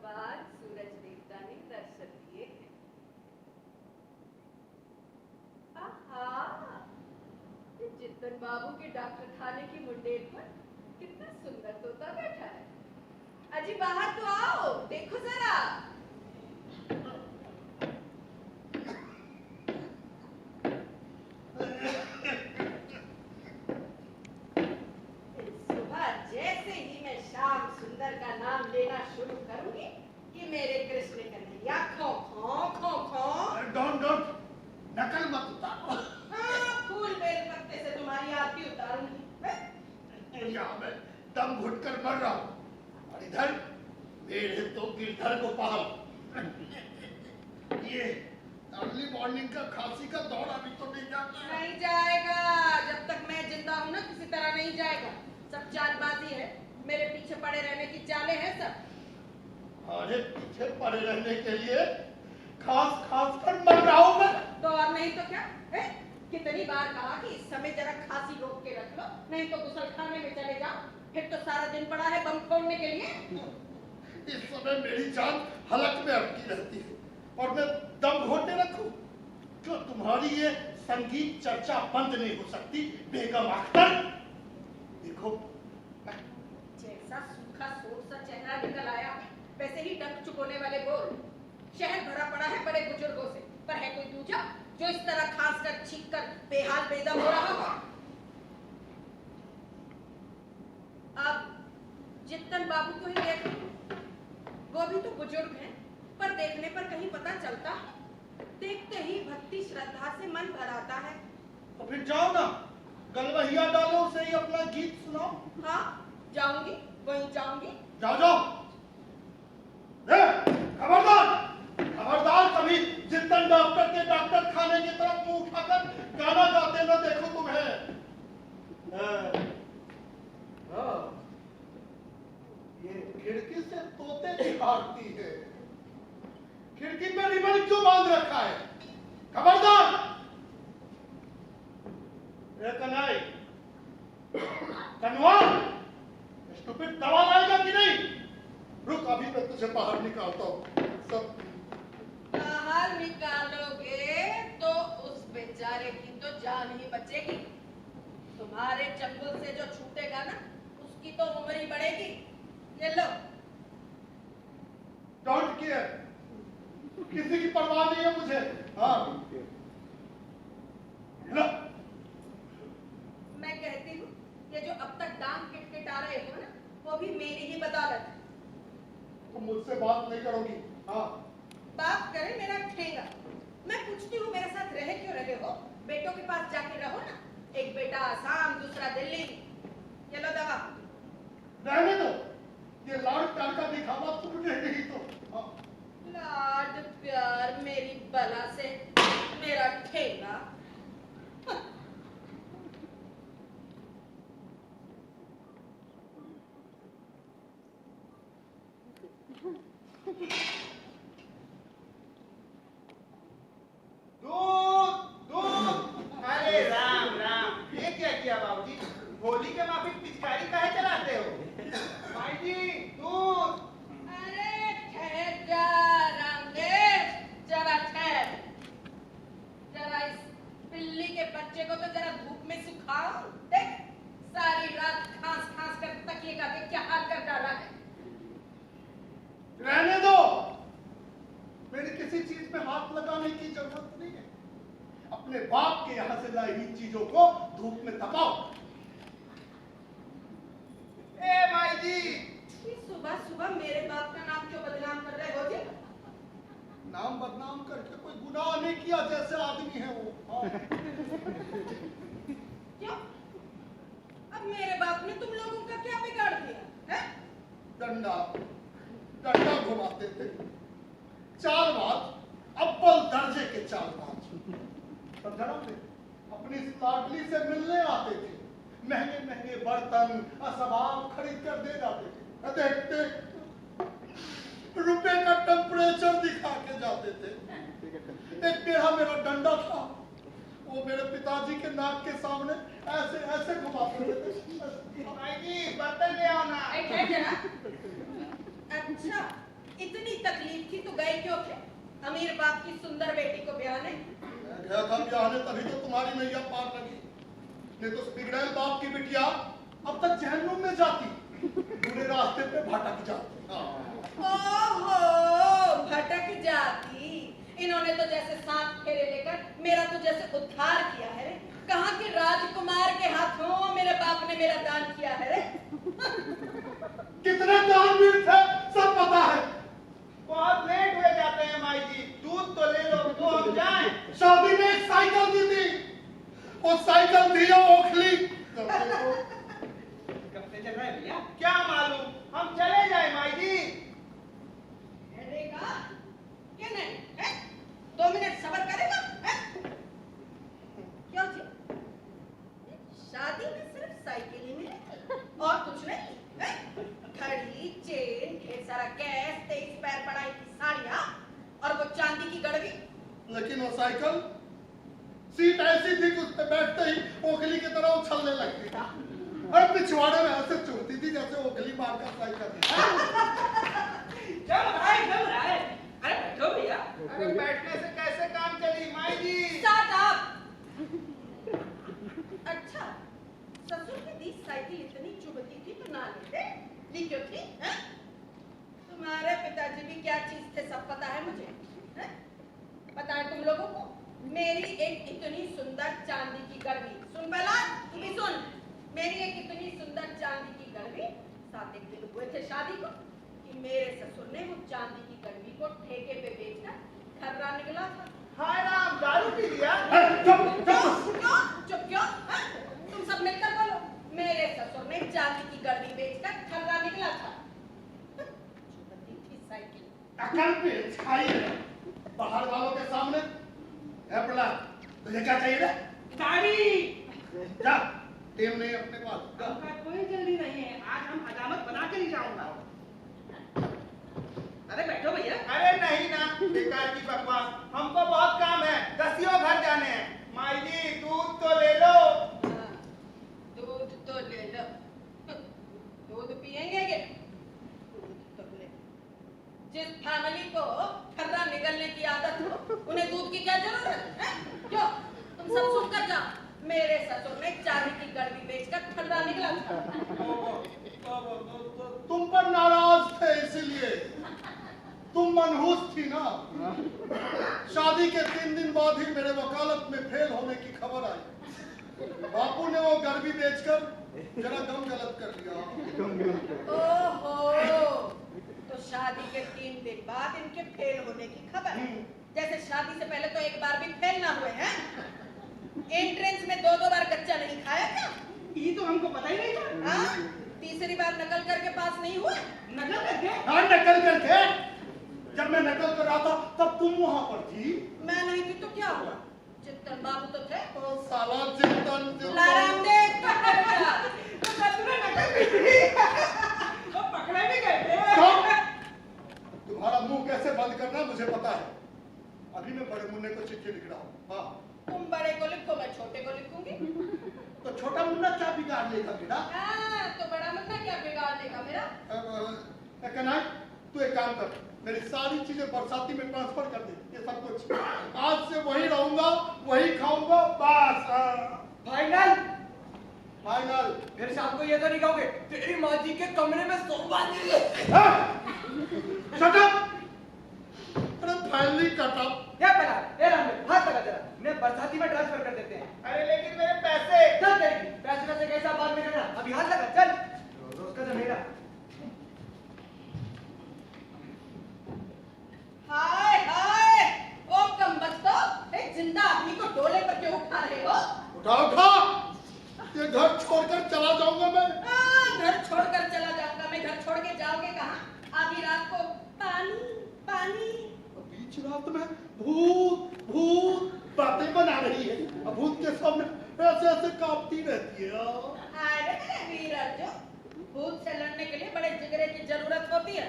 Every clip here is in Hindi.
बाद सूरज देवता ने दर्शन दिए हैं। आहा, ये जितन बाबू के डॉक्टर खाने की मुंडेर पर कितना सुंदर तोता बैठा है। अजी बाहर तो आओ, देखो जरा। जैसे ही मैं श्याम सुंदर का नाम लेना शुरू करूंगी कि मेरे कृष्ण कन्हैया खो खो खो खो। डोंट नकल मत उतारो। हाँ, फूल बेल पत्ते से तुम्हारी आरती उतारूंगी। यहाँ मैं दम घुट कर मर रहा हूँ और इधर मेरे तो गिरधर गोपाल ये अर्ली मॉर्निंग का खांसी का दौरा भी तो नहीं जाता। नहीं जाएगा, जब तक मैं जिंदा हूँ ना किसी तरह नहीं जाएगा। सब चालबाजी है, मेरे पीछे पड़े रहने की चालें हैं सब। अरे पीछे पड़े रहने के लिए खास खास कर मर रहा हूँ मैं। तो और नहीं तो क्या है? कितनी बार कहा कि इस समय जरा खांसी रोक के रख लो, नहीं तो गुसलखाने में चले जाओ, फिर तो सारा दिन पड़ा है बम फोड़ने के लिए। इस समय मेरी जान हलक में अटकी रहती है और मैं दम घोटे रखूं? क्यों तुम्हारी ये संगीत चर्चा बंद नहीं हो सकती बेगम अख्तर? देखो जैसा सूखा सोट सा चेहरा निकल आया, वैसे ही डंक चुकोने वाले बोल। शहर भरा पड़ा है बड़े बुजुर्गों से, पर है कोई दूजा जो इस तरह खांस कर छींक कर बेहाल बेदम हो रहा हो? अब जितन बाबू को ही देख लो, वो भी तो बुजुर्ग हैं, पर देखने पर कहीं पता चलता है, देखते ही भक्ति श्रद्धा से मन भर आता है। तो फिर जाओ ना, गलवहिया डालो से ही अपना गीत सुनाओ। हाँ जाऊंगी, वहीं जाऊंगी। जाओ जाओ। खबरदार खबरदार, कभी जितन डॉक्टर के डॉक्टर खाने की तरफ मुंह उठाकर गाना गाते न देखो तुम्हें। ये खिड़की से तोते निहारती है, खिड़की पे रिबन क्यों बांध रखा है? खबरदार। कन्हई कन्वा, स्टूपिड दवा लाएगा कि नहीं? रुक, अभी मैं तुझे बाहर निकालता हूँ। सब बाहर निकालोगे तो उस बेचारे की तो जान ही बचेगी। तुम्हारे चंगुल से जो छूटेगा ना, उसकी तो उम्र ही बढ़ेगी। ये लो। डोंट केयर, किसी की परवाह नहीं है मुझे। हाँ लो। मैं कहती हूँ ये जो अब तक दाम किटकिटा रहे हो ना, वो भी मेरी ही बदौलत है। तुम मुझसे बात नहीं करोगी? हाँ बात करे मेरा ठेंगा। मैं पूछती हूँ मेरे साथ रहे क्यों रहे हो? बेटों के पास जाके रहो ना, एक बेटा आसाम दूसरा दिल्ली। ये लो दवा। रहने दो, ये लाड़ प्यार का दिखावा तुमने नहीं तो। हाँ। लाड प्यार मेरी बला से मेरा ठेंगा। अरे राम राम, ये क्या किया बाबूजी? होली के माफिक पिचकारी काहे चलाते हो? भाई जी दूध। अरे ठहर जा रामदेव, जरा ठहर। जरा इस पिल्ली के बच्चे को तो जरा धूप में सुखाओ। देख सारी रात खांस खांस कर तकिए का क्या हाल कर डाला है। रहने दो, मेरी किसी चीज में हाथ लगाने की जरूरत नहीं है। अपने बाप के यहाँ से लाई हुई चीजों को धूप में दबाओ। ए माई जी, सुबह सुबह मेरे बाप का नाम क्यों बदनाम कर रहे हो जी? नाम बदनाम करके कोई गुनाह नहीं किया जैसे आदमी है वो। हाँ। क्यों? अब मेरे बाप ने तुम लोगों का क्या बिगाड़ दिया है? डंडा डंडा घुमाते थे, चालबाज, अव्वल दर्जे के चालबाज। अपनी लाडली से मिलने आते थे, महंगे महंगे बर्तन असबाब खरीद कर दे जाते थे। देखते रुपए का टेम्परेचर दिखा के जाते थे। एक टेढ़ा मेरा डंडा था, वो मेरे पिताजी के नाक के सामने ऐसे ऐसे घुमाते थे। भाई जी बर्तन ले आओ ना। जरा। अच्छा इतनी तकलीफ थी तो गए क्यों थे अमीर बाप की सुंदर बेटी को ब्याहने? मैं गया था ब्याहने, तभी तो तुम्हारी नैया पार लगी। नहीं तो बिगड़ैल बाप की बिटिया अब तक जहन्नुम में जाती, पूरे रास्ते पे भटक जाती। ओहो, भटक जाती। इन्होंने तो जैसे सांप फेरे लेकर मेरा तो जैसे उद्धार किया है रे। कहाँ के राजकुमार के हाथों मेरे बाप ने मेरा दान किया है रे। कितने दानवीर थे सब पता है। बहुत लेट हुए जाते हैं माई जी, दूध तो ले लो तो हम जाएं। शादी में एक साइकिल दी थी, वो साइकिल थी या ओखली। कब से चल रहा है भैया? क्या मालूम, हम चले जाए माई जी। करेगा क्या नहीं है? 2 मिनट सब्र करेगा है? क्यों जी? शादी में सिर्फ साइकिल ही मिले और कुछ नहीं है? घड़ी, चेन, ढेर सारा कैश, 23 पैर पढ़ाई की साड़ियाँ और वो चांदी की गड़वी। लेकिन वो साइकिल सीट ऐसी थी कि उस पे बैठते ही ओखली की तरह उछलने लगती था और पिछवाड़े में ऐसे चुभती थी जैसे ओखली मार का साइकिल। चल भाई चल रहा है। अरे बैठो भैया। अरे बैठने से कैसे काम चली माई जी? Shut up! अच्छा, ससुर की दी साइकिल इतनी चुभती थी तो ना लेते? ली क्यों थी? हैं? तुम्हारे पिताजी भी क्या चीज थे सब पता है मुझे। हैं? पता है तुम लोगों को? मेरी एक इतनी सुंदर चांदी की गड़वी, सुन पहला, तू भी सुन। मेरी एक इतनी सुंदर चांदी की गड़वी, 7 दिन हुए थे शादी को, कि मेरे ससुर ने वो चांदी की गड़वी को ठेके पे बेचकर खर्रा निकला था। हाय राम, दारू पी लिया? चुप क्यों? हाँ? तुम सब मिलकर बोलो। मेरे ससुर ने चांदी की गड़वी बेचकर खर्रा निकला था। चुपती थी साइकिल। अकल पे छाई है बाहर वालों के सामने। है बड़ा, तुझे क्या चाहिए रे? दाढ़ी। जा, टेम नहीं अपने पास। हमका कोई जल्दी नहीं है, आज हम हजामत बना के ही जाऊंगा। अरे बैठो भैया। अरे नहीं ना, बेकार की बकवास, हमको बहुत काम है, दसियों घर जाने हैं। माई जी दूध तो ले लो। हाँ, दूध तो ले लो। दूध पिएंगे ये? दूध तो ले। जिस फैमिली को खर्रा निकलने की आदत हो, उन्हें दूध की क्या जरूरत है? क्यों? तुम सब सुन कर जाओ। मेरे ससुर ने चांदी की गड़वी बेचकर खर्रा निकला था। तुम पर नाराज थे इसलिए। तुम मनहूस थी ना। शादी के 3 दिन बाद ही मेरे वकालत में फेल होने की खबर आई। बापू ने वो गड़वी बेचकर जरा दम गलत कर दिया। ओहो, तो शादी के 3 दिन बाद इनके फेल होने की खबर। जैसे शादी से पहले तो एक बार भी फेल ना हुए हैं। एंट्रेंस में 2-2 बार कच्चा नहीं खाया क्या? ये तो हमको पता ही नहीं था। हाँ? तीसरी बार नकल करके पास नहीं हुए? नकल करके? हाँ, नकल करके। जब मैं नकल कर रहा था तब तुम वहां पर थी। मैं नहीं थी तो क्या हुआ? चित्तन बाबू तो थे। ओ साला चिंतन लाराम देख पकड़ गया। तो ससुर नकल की। वो पकड़े भी गए थे। तुम्हारा मुंह कैसे बंद करना मुझे पता है। अभी मैं बड़े मुन्ने को चिट्ठी लिख रहा हूँ। हाँ, तुम बड़े को लिखो, मैं छोटे को लिखूंगी। तो छोटा मुन्ना क्या बिगाड़ लेगा बेटा? हाँ, तो बड़ा मुन्ना क्या बिगाड़ देगा मेरा? कनाई, तू एक काम कर, मेरी सारी चीजें बरसाती में ट्रांसफर कर दे। ये सब कुछ आज से वही रहूंगा, वही खाऊंगा, बस। फाइनल? फाइनल। फिर शाम को ये तो नहीं कहोगे तेरी माँ जी के कमरे में सोमवार शट अप। अरे फाइनली कट अप। क्या पता? ए राम हाथ लगा जरा, मैं बरसाती में ट्रांसफर कर देते हैं। अरे लेकिन मेरे पैसे। चल तेरी पैसे वैसे कैसा बाद में करना, अभी हाथ लगा चल। रोज का जमेगा। हाय हाय, ओ कमबख्तो, एक जिंदा आदमी को डोले पर क्यों उठा रहे हो? उठा उठा, ये घर छोड़कर चला जाऊंगा मैं। घर छोड़कर चला जाऊंगा मैं। घर छोड़ के जाओगे कहाँ? आधी रात को पानी पानी। बीच रात में भूत भूत बातें बना रही है। अब भूत के सामने ऐसे ऐसे कांपती रहती है। अरे मेरे वीर अर्जुन, भूत से लड़ने के लिए बड़े जिगरे की जरूरत होती है,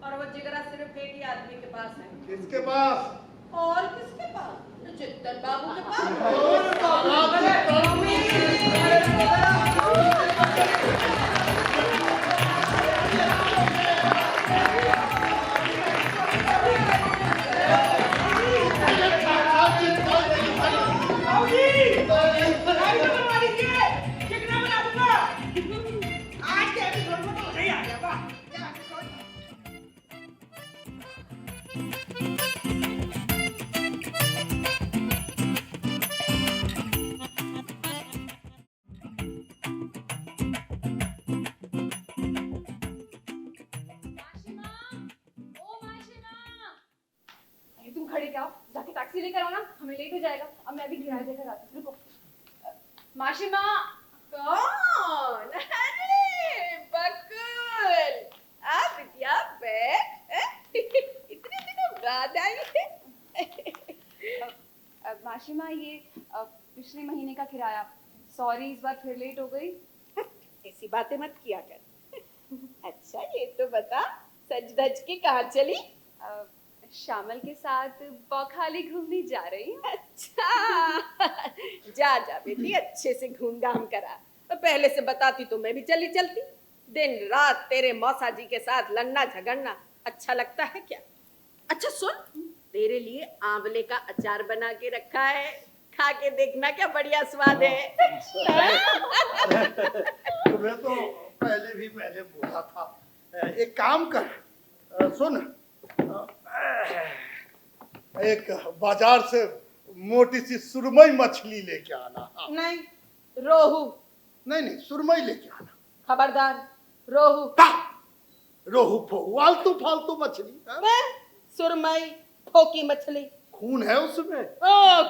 और वो जिगरा सिर्फ एक ही आदमी के पास है। किसके पास? और किसके पास? चित्तन बाबू के पास। और साला चित्तन। माशिमा, ओ माशिमा, अरे तुम खड़े क्या हो? जाके टैक्सी लेकर आओ ना, हमें लेट हो जाएगा। अब मैं भी किराया देकर आती हूँ, रुको। माशिमा, कौन? अरे बकुल, आ बिटिया बैठ। इतने दिनों बाद आई है। माशिमा ये पिछले महीने का किराया, सॉरी इस बार फिर लेट हो गई। ऐसी बातें मत किया कर। अच्छा ये तो बता, सज धज के कहाँ चली? श्यामल के साथ बौखाली घूमने जा रही हूँ। अच्छा, जा जा बेटी, अच्छे से घूम घाम करा। तो पहले से बताती तो मैं भी चली चलती। दिन रात तेरे मौसा जी के साथ लड़ना झगड़ना अच्छा लगता है क्या? अच्छा सुन, तेरे लिए आंवले का अचार बना के रखा है, खा के देखना क्या बढ़िया स्वाद है। तुम्हें तो पहले भी मैंने बोला था। एक काम कर, सुन, एक बाजार से मोटी सी सुरमई मछली लेके आना। नहीं, रोहू। नहीं नहीं, सुरमई लेके आना। खबरदार, रोहू। रोहू फोहू आलतू फालतू मछली। हाँ? मैं सुरमई फोकी मछली। खून है उसमें।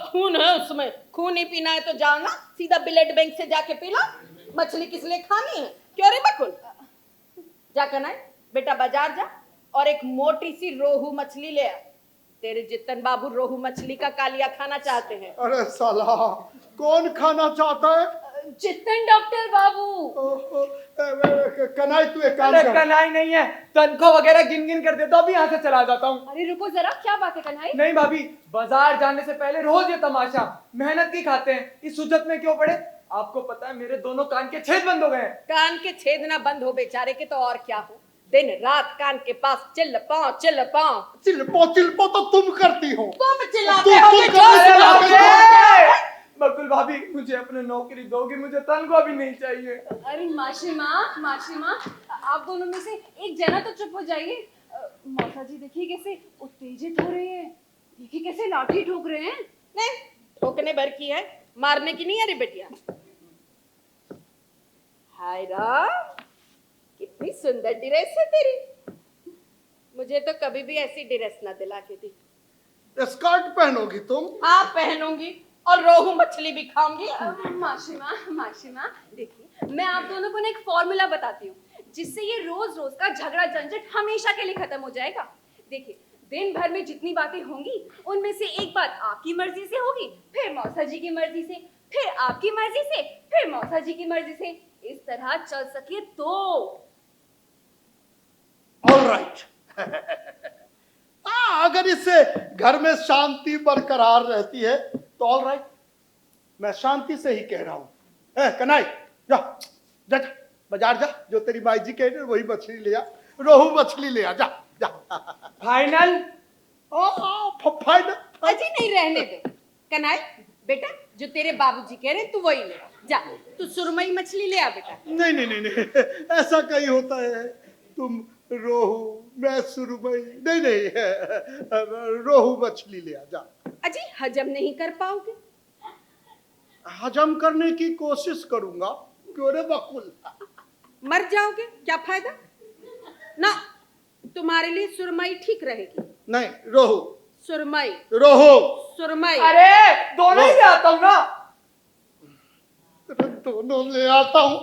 खून है उसमें। खून ही पीना है तो जाओ ना, सीधा ब्लड बैंक से जाके पी लो। मछली किस लिए खानी है? क्यों रे बकुल? जा कनाई, बेटा बाजार जा और एक मोटी सी रोहू मछली ले आ। तेरे जितन बाबू रोहू मछली का कालिया खाना चाहते हैं। अरे साला, कौन खाना चाहता है? जितन डॉक्टर बाबू। कनाई तू एक काम अरे कर। कन्हाई नहीं है, तनख्वाह वगैरह गिन गिन कर देता, अभी यहाँ से चला जाता हूँ। अरे रुको जरा, क्या बात है कन्हई? नहीं भाभी, बाजार जाने से पहले रोज ये तमाशा, मेहनत की खाते हैं, इस सुजत में क्यों पड़े? आपको पता है मेरे दोनों कान के छेद बंद हो गए हैं। कान के छेद ना बंद हो बेचारे के तो और क्या हो, दिन रात कान के पास चिल्लपाओ चिल्लपाओ। चिल्पो तो तुम करती हो। तुम चिल्लाते तुम- हो तुम कि करो, जो चिल्लाते चिल्लाते हो। बकुल भाभी, मुझे अपने नौकरी दोगी, मुझे तनख्वाह भी नहीं चाहिए। अरे माशिमा, माशिमा, आप दोनों में से एक जना तो चुप हो जाइए। मौसा जी देखिए कैसे उत्तेजित हो रहे हैं, देखिए कैसे लाठी ठोक रहे हैं। नहीं, ठोकने भर की है, मारने की नहीं है रे बेटिया। हाय राम, कितनी सुंदर ड्रेस है तेरी। मुझे तो कभी भी ऐसी ड्रेस ना दिला के दी। स्कर्ट पहनोगी तुम? हाँ पहनूंगी, और रोहू मछली भी खाऊंगी। माशिमा, माशिमा, देखिए मैं आप दोनों को ना एक फॉर्मूला बताती हूँ, जिससे ये रोज रोज का झगड़ा झंझट हमेशा के लिए खत्म हो जाएगा। देखिए, दिन भर में जितनी बातें होंगी, उनमें से एक बात आपकी मर्जी से होगी, फिर मौसा जी की मर्जी से, फिर आपकी मर्जी से, फिर मौसा जी की मर्जी से। इस तरह चल सके तो। ऑलराइट। अगर इससे घर में शांति बरकरार रहती है तो ऑलराइट, मैं शांति से ही कह रहा हूं। कनाई, जा जा जा, बाजार जा, जो तेरी माई जी कह रही है वही मछली ले आ, रोहू मछली ले आ, जा जा। फाइनल? फाइनल? अजी नहीं, रहने दे। कनाई बेटा, जो तेरे बाबूजी कह रहे तू वही ले जा। तू सुरमई मछली ले आ बेटा। नहीं नहीं नहीं नहीं, ऐसा कहीं होता है? तुम रोहू, मैं सुरमई। नहीं नहीं, रोहू मछली ले आ, जा। अजी हजम नहीं कर पाओगे? हजम करने की कोशिश करूंगा। क्यों रे बकुल? मर जाओगे, क्या फायदा? ना, तुम्हारे लिए सुरमई ठीक रहेगी। नहीं, रोहू। सुरमई, रोहू। सुरमई। अरे दोनों ही ले आता हूँ ना। दोनों ले आता हूं।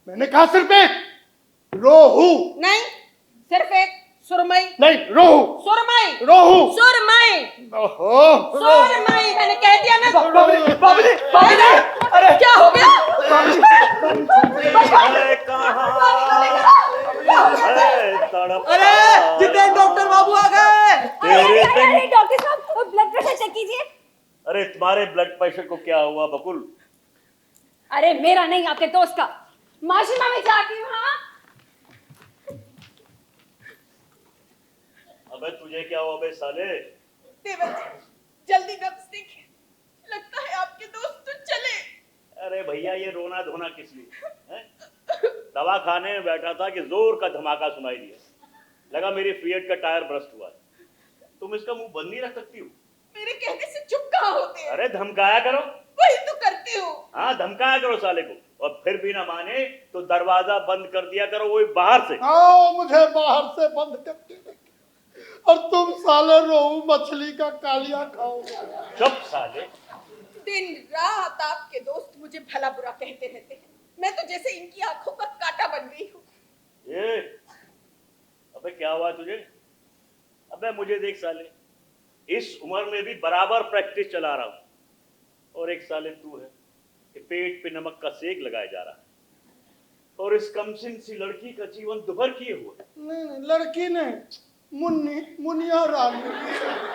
मैंने कहा सिर्फ एक। रोहू। नहीं, सिर्फ एक। सुरमई। नहीं, रोहू। सुरमई। रोहू। सुरमई। ओहो, सुरमई, मैंने कह दिया ना। बाबूजी, बाबूजी, बाबूजी, अरे क्या हो गया? अरे जितेन डॉक्टर बाबू आ गए। अरे डॉक्टर साहब, ब्लड प्रेशर चेक कीजिए। अरे तुम्हारे ब्लड प्रेशर को क्या हुआ बकुल? अरे मेरा नहीं, आपके दोस्त का। माशिमा में जाती हूँ। हाँ अबे तुझे क्या हुआ बे साले? देवर जी, जल्दी नब्ज देखिए, लगता है आपके दोस्त तो चले। अरे भैया, ये रोना धोना किस लिए हैं? दवा खाने में बैठा था कि जोर का धमाका सुनाई दिया। लगा मेरी फिएट का टायर ब्रस्ट हुआ है। तुम इसका मुंह बंद नहीं रख सकती हो? मेरे कहने से चुप कहाँ होते हैं? अरे धमकाया करो। वही तो करती हूँ। हाँ धमकाया करो साले को, और फिर भी ना माने तो दरवाजा बंद कर दिया करो, वो बाहर से। आओ मुझे बाहर से बंद करके रखे। और तुम साले रोहू मछली का कालिया खाओगे। चुप साले। दिन रात आपके दोस्त मुझे भला बुरा कहते रहते हैं। मैं तो जैसे इनकी आंखों का कांटा बन गई हूँ। ये अबे क्या हुआ तुझे? अबे मुझे देख साले, इस उम्र में भी बराबर प्रैक्टिस चला रहा हूँ, और एक साले तू है कि पेट पे नमक का सेक लगाया जा रहा है, और इस कमसिन सी लड़की का जीवन दुभर किए हुए। नहीं लड़की नहीं, मुन्नी मुनिया रानी।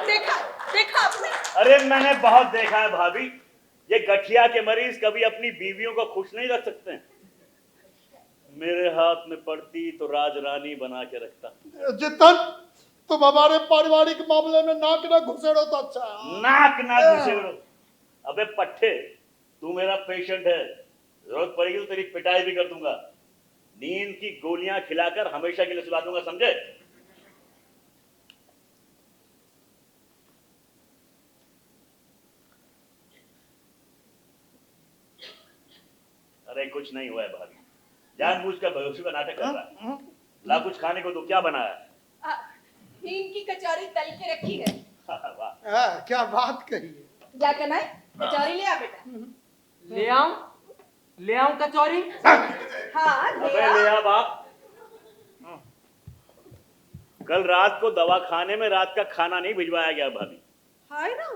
देखा देखा आपने? अरे मैंने बहुत देखा है भाभी, ये गठिया के मरीज कभी अपनी बीवियों को खुश नहीं रख सकते। मेरे हाथ में पड़ती तो राज रानी बना के रखता। जितन तुम हमारे पारिवारिक मामले में नाक ना घुसेड़ो तो अच्छा है। नाक ना घुसेड़ो। अबे पट्टे, तू मेरा पेशेंट है, जरूरत पड़ेगी तो तेरी पिटाई भी कर दूंगा, नींद की गोलियां खिलाकर हमेशा के लिए सुला दूंगा, समझे? अरे कुछ नहीं हुआ है भाभी, जानबूझकर बेहोशी का नाटक कर रहा है। ला कुछ खाने को तो क्या बनाया? हींग की कचौरी तल के रखी है। वाह। क्या बात कही है। क्या करना है? कचौरी ले आ बेटा। ले आऊं कचौरी? हाँ अबे ले आ बाप। कल रात को दवाखाने में रात का खाना नहीं भिजवाया गया भाभी। हाय ना,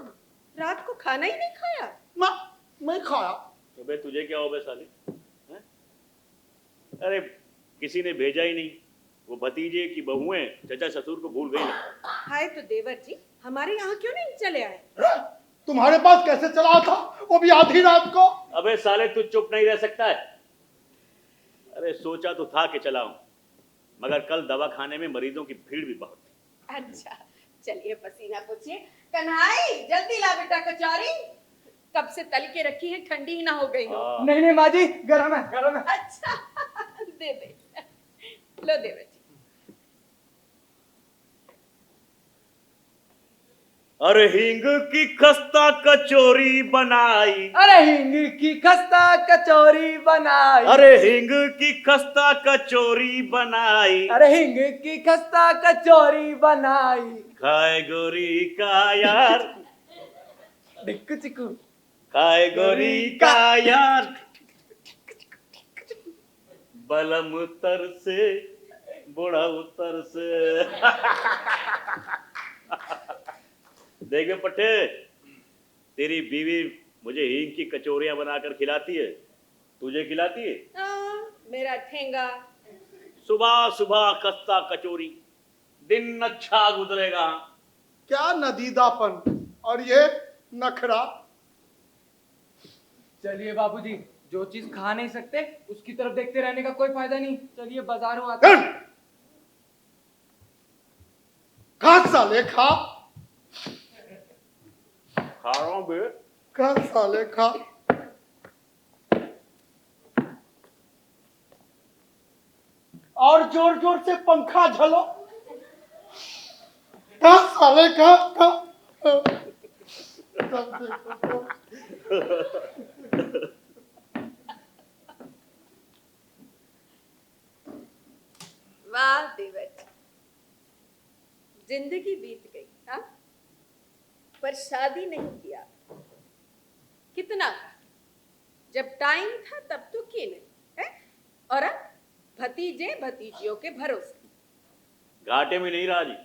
रात को खाना ही नहीं खाया। मैं खाया। अबे तुझे क्या हो बे साले? हैं? अरे किसी ने भेजा ही नहीं, वो भतीजे की बहुएं चचा ससुर को भूल गई। हाय तो देवर जी, हमारे यहाँ क्यों नहीं चले आए? तुम्हारे पास कैसे चला था, वो भी आधी रात को? अबे साले तू चुप नहीं रह सकता है? अरे सोचा तो था कि चलाऊं, मगर कल दवाखाने में मरीजों की भीड़ भी बहुत थी। अच्छा चलिए पसीना पोछिए। कन्हाई जल्दी ला बेटा कचौरी, कब से तल के रखी है, ठंडी ही ना हो गई हो। नहीं माँ जी, गरम है गरम है। अच्छा दे दे, लो देवर जी। अरे हींग की खस्ता कचौरी बनाई। अरे हींग की खस्ता कचौरी बनाई। अरे हींग की खस्ता कचौरी बनाई। अरे हींग की खस्ता कचौरी बनाई। खाए गोरी का यार, डिक्कू चिक्कू। खाए गोरी का यार, बलम उतर से बूढ़ा उतर से। देख पट्टे, तेरी बीवी मुझे हींग की कचौरियां बनाकर खिलाती है, तुझे खिलाती है? मेरा ठेंगा। सुबह सुबह खस्ता कचौरी, दिन अच्छा गुजरेगा। क्या नदीदापन और ये नखरा। चलिए बाबूजी, जो चीज खा नहीं सकते उसकी तरफ देखते रहने का कोई फायदा नहीं। चलिए बाजारों आते हैं। खा साले खा। खा रहा हूं बे। खा साले खा। और जोर जोर से पंखा झलो। खा साले खा खा। वाह देवर जी, जिंदगी बीत गई। हाँ, पर शादी नहीं किया। कितना था, जब टाइम था तब तो किए नहीं है, और अब भतीजे भतीजियों के भरोसे। घाटे में नहीं रहा जी।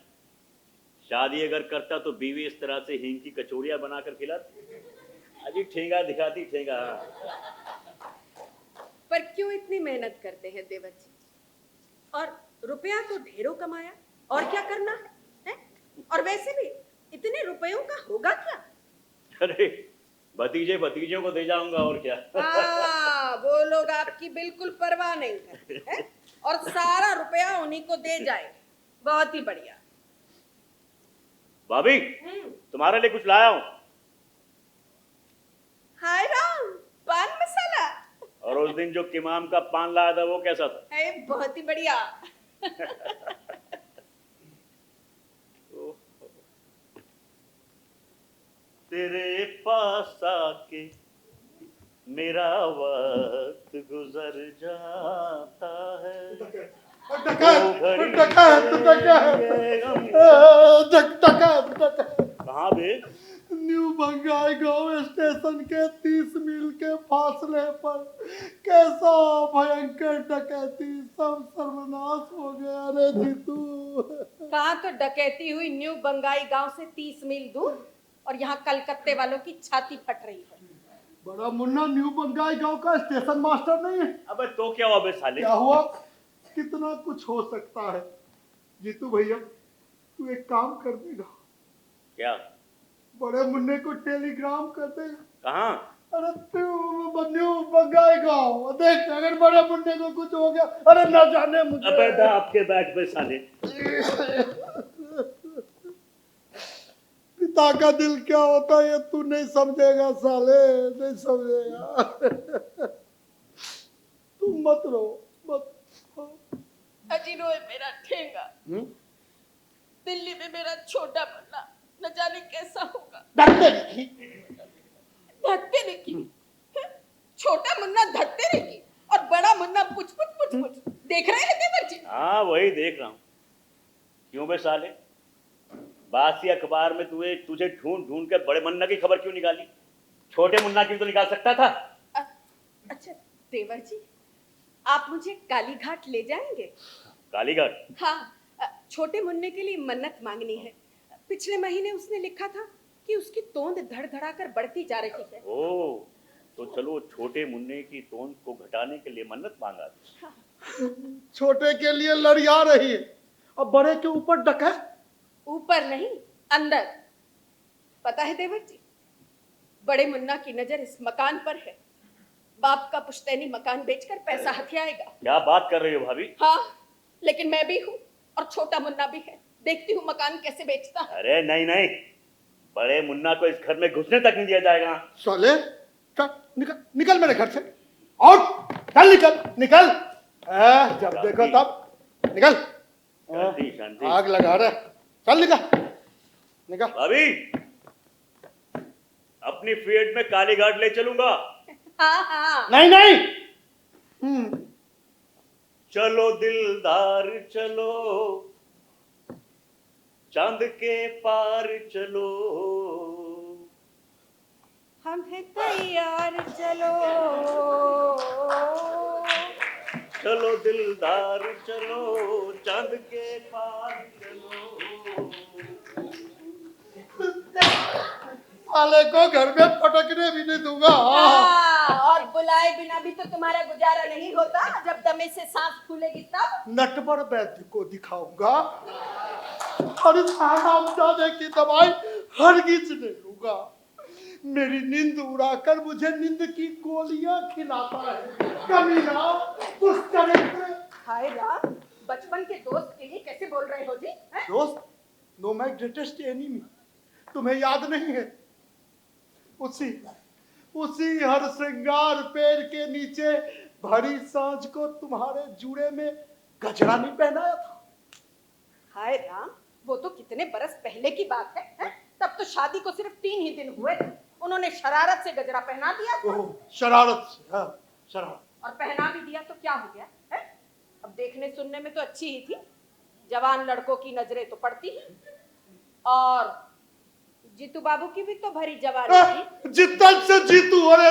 शादी अगर करता तो बीवी इस तरह से हींग की कचौरियां बनाकर खिलाती। अजी ठेंगा दिखाती ठेंगा। पर क्यों इतनी मेहनत करते हैं देवर जी? और रुपया तो ढेरों कमाया, और क्या करना है? और वैसे भी इतने रुपयों का होगा क्या? अरे भतीजे भतीजों को दे जाऊंगा, और क्या। वो लोग आपकी बिल्कुल परवाह नहीं करते हैं, और सारा रुपया उन्हीं को दे जाएंगे। बहुत ही बढ़िया। भाभी तुम्हारे लिए कुछ लाया हूं। हाय राम, पान मसाला। और उस दिन जो किमाम का पान लाया था वो कैसा था? बहुत ही बढ़िया। तेरे पास आके मेरा वक्त गुजर जाता है। कहाँ बे? न्यू बंगाई गांव स्टेशन के 30 मील के फासले पर कैसा भयंकर डकैती, सब सर्वनाश हो गया रे जीतू। कहाँ तो डकैती हुई न्यू बंगाई गांव से 30 मील दूर, और यहाँ कलकत्ते वालों की छाती फट रही है। बड़ा मुन्ना न्यू बंगाई गांव का स्टेशन मास्टर नहीं है? अबे तो क्या हुआ बे साले? क्या हुआ? कितना कुछ हो सकता है जीतू भैया। तू एक काम कर देगा, क्या? बड़े मुन्ने को टेलीग्राम कर देगा। कहाँ? अरे तू न्यू बंगाई गांव देख, अगर बड़े मुन्ने को कुछ हो गया, अरे ना जाने मुझे। अबे दा आपके बैठ पे साले। पिता का दिल क्या होता है ये तू नहीं समझेगा साले, नहीं समझेगा। तुम मत रो, मत। अजीनो है मेरा ठेंगा। दिल्ली में मेरा छोटा मुन्ना न जाने कैसा होगा। धक्के देखी, छोटा मुन्ना धक्के देखी और बड़ा मुन्ना पुछ पुछ पुछ पुछ। देख रहे हैं देवर जी? हाँ वही देख रहा हूँ। क्यों बे साले? बासी अखबार में तुझे ढूंढ ढूंढ कर बड़े मुन्ना की खबर क्यों निकाली? छोटे मुन्ना की तो निकाल सकता था। अच्छा देवर जी, आप मुझे कालीघाट ले जाएंगे? कालीघाट? हाँ, छोटे मुन्ने के लिए मन्नत मांगनी है। पिछले महीने उसने लिखा था कि उसकी तोंद धड़धड़ा कर बढ़ती जा रही है। ओह, तो चलो छोटे मुन्ने की तोंद को घटाने के लिए मन्नत मांगा। छोटे के लिए लड़िया रही है, अब बड़े के ऊपर डका। ऊपर नहीं, अंदर। पता है देवर जी, बड़े मुन्ना की नजर इस मकान पर है। बाप का पुश्तैनी मकान बेचकर पैसा हथियाएगा। क्या बात कर रही हो भाभी? हाँ, लेकिन मैं भी हूँ और छोटा मुन्ना भी है। देखती हूँ मकान कैसे बेचता है। अरे नहीं नहीं, बड़े मुन्ना को इस घर में घुसने तक नहीं दिया जाएगा। साले चल निकल, निकल मेरे घर से। और चल निकल निकल। जब देखो तब निकल। शांति शांति। आग लगा रहे, चल निकल निकल। भाभी, अपनी फील्ड में कालीघाट ले चलूंगा। हाँ हाँ। नहीं नहीं। चलो दिलदार चलो, चांद के पार चलो। हम हैं तैयार चलो। चलो दिलदार चलो, चांद के पार चलो। साले को घर में पटकने भी नहीं दूंगा। और बुलाए बिना भी तो तुम्हारा गुजारा नहीं होता। जब दमे से सांस फूलेगी तब। नटवर वैद्य को दिखाऊंगा और इस हरामजादे की दवाई हरगिज नहीं लूंगा। मेरी नींद उड़ाकर मुझे नींद की गोलियां खिलाता है कमीना, दुष्ट चरित्र। हाय राम, बचपन के दोस्त के लिए कैसे बोल रहे हो जी? हैं? दोस्त? No my greatest enemy. तुम्हें याद नहीं है? उसी हर श्रृंगार पेड़ के नीचे भरी सांझ को तुम्हारे जूड़े में गजरा नहीं पहनाया था? हाय राम, वो तो कितने बरस पहले की बात है, हैं? तब तो शादी को सिर्फ 3 ही दिन हुए थे। उन्होंने शरारत से गजरा पहना दिया था। ओह, शरारत से? हाँ, शरारत। और पहना भी दिया तो क्या हो गया है? अब देखने सुनने में तो अच्छी ही थी। जवान लड़कों की नजरें तो पड़ती ही। और जीतू बाबू की भी तो भरी जवानी थी। जिद्दत से जीतू। अरे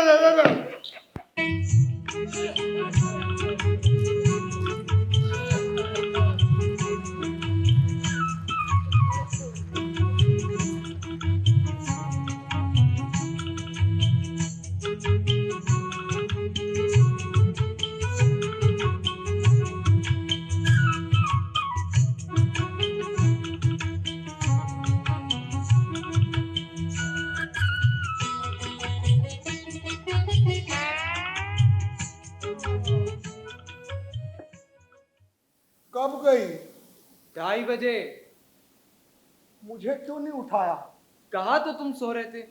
कब गई? 2:30 बजे। मुझे क्यों नहीं उठाया? कहा तो तुम सो रहे थे।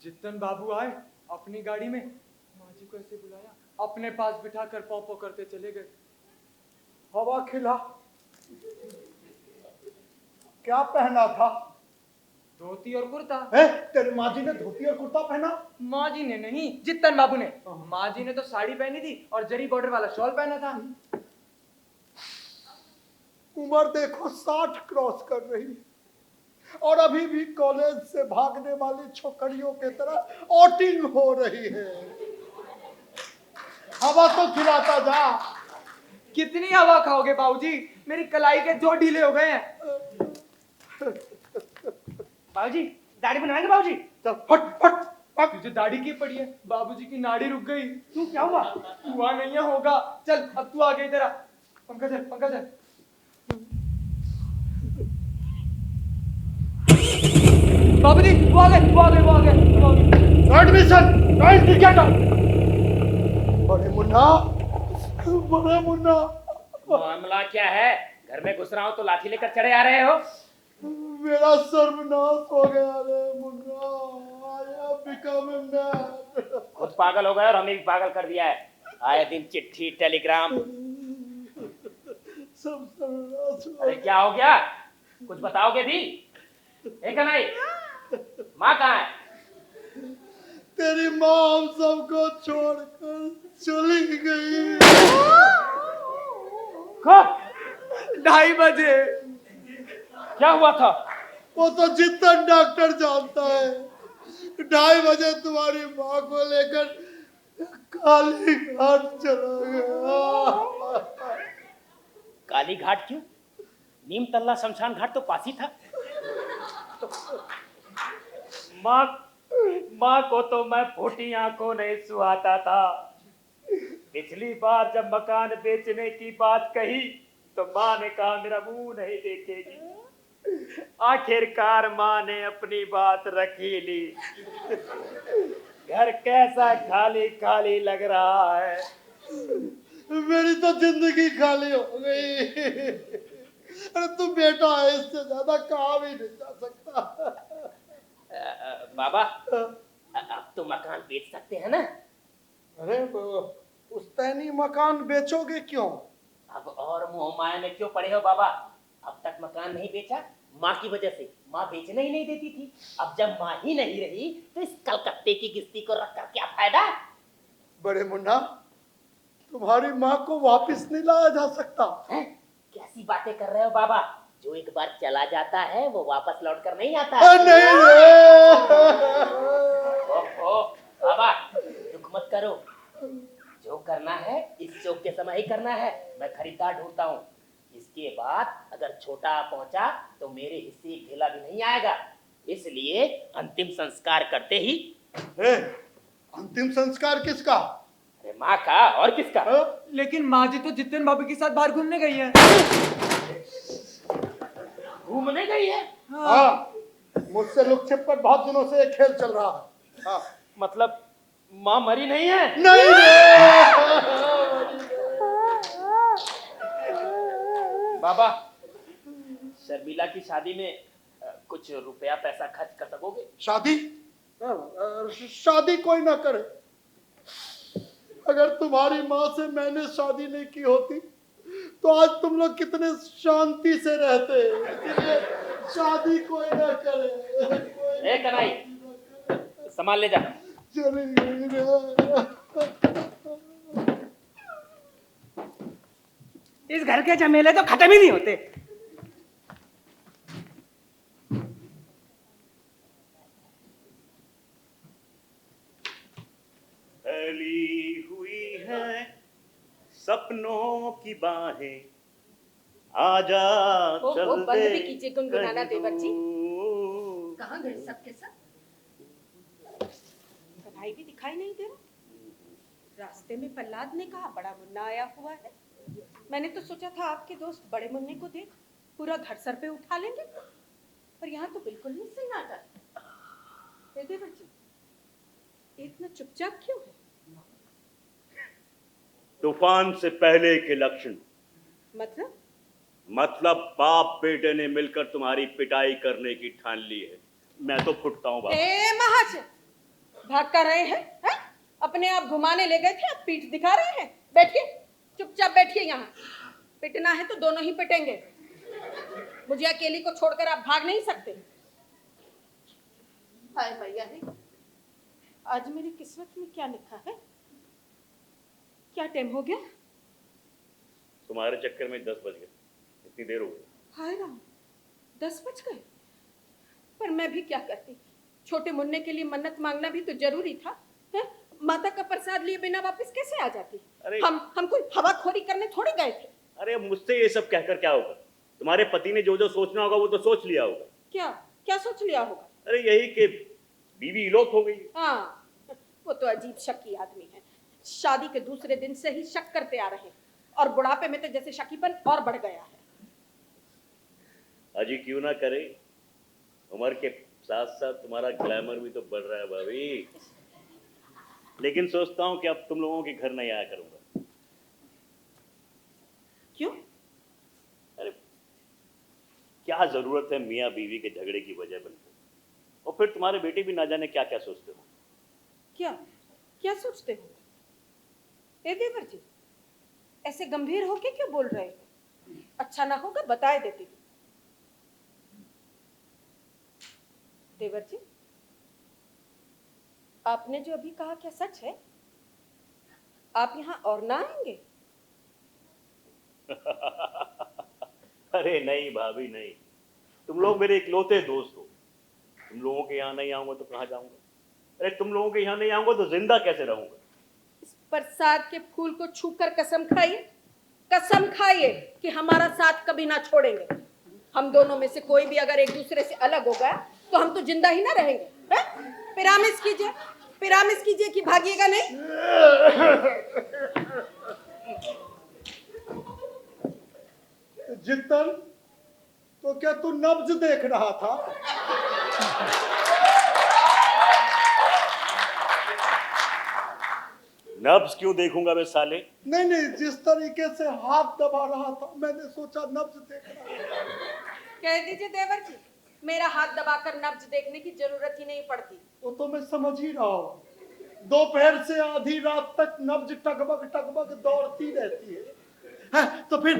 जितन बाबू आए अपनी गाड़ी में, माँ जी को ऐसे बुलाया। अपने पास बिठाकर पौ पौ करते चले गए। हवा खिला। क्या पहना था? धोती और कुर्ता। तेरी माँ जी ने धोती और कुर्ता पहना? माँ जी ने नहीं, जितन बाबू ने। माँ जी ने तो साड़ी पहनी थी और जरी बॉर्डर वाला शॉल पहना था। उम्र देखो 60 क्रॉस कर रही है और अभी भी कॉलेज से भागने वाली छोकरियों की तरह आउटिंग हो रही है। हवा तो खिलाता जा। कितनी हवा खाओगे बाबूजी? मेरी कलाई के जो ढीले हो गए हैं। बाबूजी दाढ़ी बनवाएंगे बाबूजी? चल फट फट फट। तुझे दाढ़ी की पड़ी है? बाबूजी की नाड़ी रुक गई। तू क्या हुआ? हुआ नहीं है, होगा। चल अब तू आ गई। तेरा पंकज है, पंकज है। बाबूजी वो आ गए, वो आ गए, वो आ गए। Admission right ticket. बड़े मुन्ना, बड़े मुन्ना, मामला क्या है? घर में घुस रहा हूँ तो लाठी लेकर चढ़े आ रहे हो? मेरा सर्वनाश हो गया रे Munna. I have become a man। खुद पागल हो गए और हमें भी पागल कर दिया है। आए दिन चिट्ठी टेलीग्राम। सब सर्वनाश हुआ। अरे क्या हो गया? कुछ बताओगे भी? एक नहीं, माँ कहाँ है? तेरी माँ हम सबको छोड़कर चली गई। कब? 2:30 बजे। क्या हुआ था? वो तो जितना डॉक्टर जानता है। 2:30 बजे तुम्हारी माँ को लेकर काली घाट चला गया। काली घाट क्यों? नीम तल्ला शमशान घाट तो पास ही था। माँ को तो मैं फूटी आंखों नहीं सुहाता था। पिछली बार जब मकान बेचने की बात कही तो माँ ने कहा मेरा मुंह नहीं देखेगी। आखिरकार माँ ने अपनी बात रख ही ली। घर कैसा खाली खाली लग रहा है। मेरी तो जिंदगी खाली हो गई। अरे तू बेटा है, इससे ज्यादा कहा भी नहीं जा सकता। बाबा अब तो मकान बेच सकते हैं ना? अरे उस तैनी मकान बेचोगे क्यों? अब और मोह माया में क्यों पड़े हो बाबा? अब तक मकान नहीं बेचा माँ की वजह से। माँ बेचने ही नहीं देती थी। अब जब माँ ही नहीं रही तो इस कलकत्ते की किस्ती को रखकर क्या फायदा? बड़े मुन्ना, तुम्हारी माँ को वापस नहीं लाया जा सकता। है? कैसी बातें कर रहे हो बाबा? जो एक बार चला जाता है वो वापस लौट कर नहीं आता। नहीं रे। ओहो बाबा दुख मत करो। जो करना है इस चौक के समय ही करना है। मैं खरीदार ढूंढता हूँ। इसके बाद अगर छोटा पहुंचा तो मेरे हिस्से एक ढेला भी नहीं आएगा। इसलिए अंतिम संस्कार करते ही। अंतिम संस्कार किसका? अरे माँ का और किसका? लेकिन माँ जी तो जितन बाबू के साथ बाहर घूमने गई है। घूमने गई है? हाँ, मुझसे लुक छिप पर बहुत दिनों से एक खेल चल रहा है। हाँ। मतलब माँ मरी नहीं है? नहीं रे। बाबा शर्मिला की शादी में कुछ रुपया पैसा खर्च कर सकोगे? शादी? शादी कोई ना करे। अगर तुम्हारी माँ से मैंने शादी नहीं की होती तो आज तुम लोग कितने शांति से रहते। इसलिए शादी कोई ना करे। ए कनाई सामान ले जा। चली गई रे। इस घर के झमेले तो खत्म ही नहीं होते। फैली हुई है सपनों की बाहें, आजा चल बंद दे भी कीजिए गुनगुनाना देवर जी। कहीं। कहाँ गए सबके सब? कन्हई भी दिखाई नहीं दे रहा। रास्ते में प्रहलाद ने कहा बड़ा मुन्ना आया हुआ है। मैंने तो सोचा था आपके दोस्त बड़े मुन्ने को देख पूरा घर सर पे उठा लेंगे, पर यहाँ तो बिल्कुल नहीं सन्नाटा। देवर जी इतना चुपचाप क्यों है? तूफान से पहले के लक्षण। मतलब बाप बेटे ने मिलकर तुम्हारी पिटाई करने की ठान ली है। मैं तो फुटता हूँ बाबा। महाशय भाग कर रहे हैं? अपने आप घुमाने ले गए थे, अब पीठ दिखा रहे हैं। बैठिए, चुपचाप बैठिए यहाँ। पिटना है तो दोनों ही पिटेंगे, मुझे अकेली को छोड़कर आप भाग नहीं सकते। हाय भैया रे, आज मेरी किस्मत में क्या लिखा है? क्या टाइम हो गया? तुम्हारे चक्कर में 10 बज गए, इतनी देर हो गई। हाय राम, 10 बज गए। पर मैं भी क्या करती, छोटे मुन्ने के लिए मन्नत मांगना भी तो जरूरी था। है? माता का प्रसाद लिए बिना वापस कैसे आ जाती? अरे हम कोई हवाखोरी करने थोड़ी गए थे। अरे मुझसे ये सब कहकर क्या होगा? तुम्हारे पति ने जो जो सोचना होगा वो तो सोच लिया होगा। क्या क्या सोच लिया होगा? अरे यही कि बीवी इलोप हो गई। हाँ, वो तो अजीब शक्की आदमी है। शादी के दूसरे दिन से ही शक करते आ रहे हैं, और बुढ़ापे में तो जैसे शकीपन और बढ़ गया है। अजी क्यों ना करे, उम्र के साथ साथ तुम्हारा ग्लैमर भी तो बढ़ रहा है भाभी। लेकिन सोचता हूँ कि अब तुम लोगों के घर नहीं आया करूंगा। क्यों? अरे क्या जरूरत है मियाँ बीवी के झगड़े की वजह बनकर? और फिर तुम्हारे बेटे भी ना जाने क्या क्या सोचते हो। क्या क्या सोचते हो? ए देवर जी, ऐसे गंभीर होके क्यों बोल रहे हो? अच्छा ना होगा बताए देती। देवर जी, आपने जो अभी कहा क्या सच है? आप यहाँ और ना आएंगे? अरे नहीं भाभी नहीं, तुम लोग मेरे इकलौते दोस्त हो। तुम लोगों के यहाँ नहीं आऊंगा तो कहाँ जाऊंगा? अरे तुम लोगों के यहाँ नहीं आऊंगा तो जिंदा कैसे रहूंगा? इस प्रसाद के फूल को छूकर कसम खाइए कि हमारा साथ कभी ना छोड़ेंगे। हम दोनों में से कोई भी अगर एक दूसरे से अलग हो गया तो हम तो जिंदा ही ना रहेंगे। पिरामिस कीजिए कि भागिएगा नहीं। जितन, तो क्या तू नब्ज देख रहा था? नब्ज क्यों देखूंगा मैं साले? नहीं नहीं, जिस तरीके से हाथ दबा रहा था मैंने सोचा नब्ज देख रहा है। कह दीजिए देवर जी, मेरा हाथ दबाकर नब्ज देखने की जरूरत ही नहीं पड़ती। वो तो मैं समझ ही रहा हूँ। दोपहर से आधी रात तक नब्ज टगबग दौड़ती रहती है। हाँ, तो फिर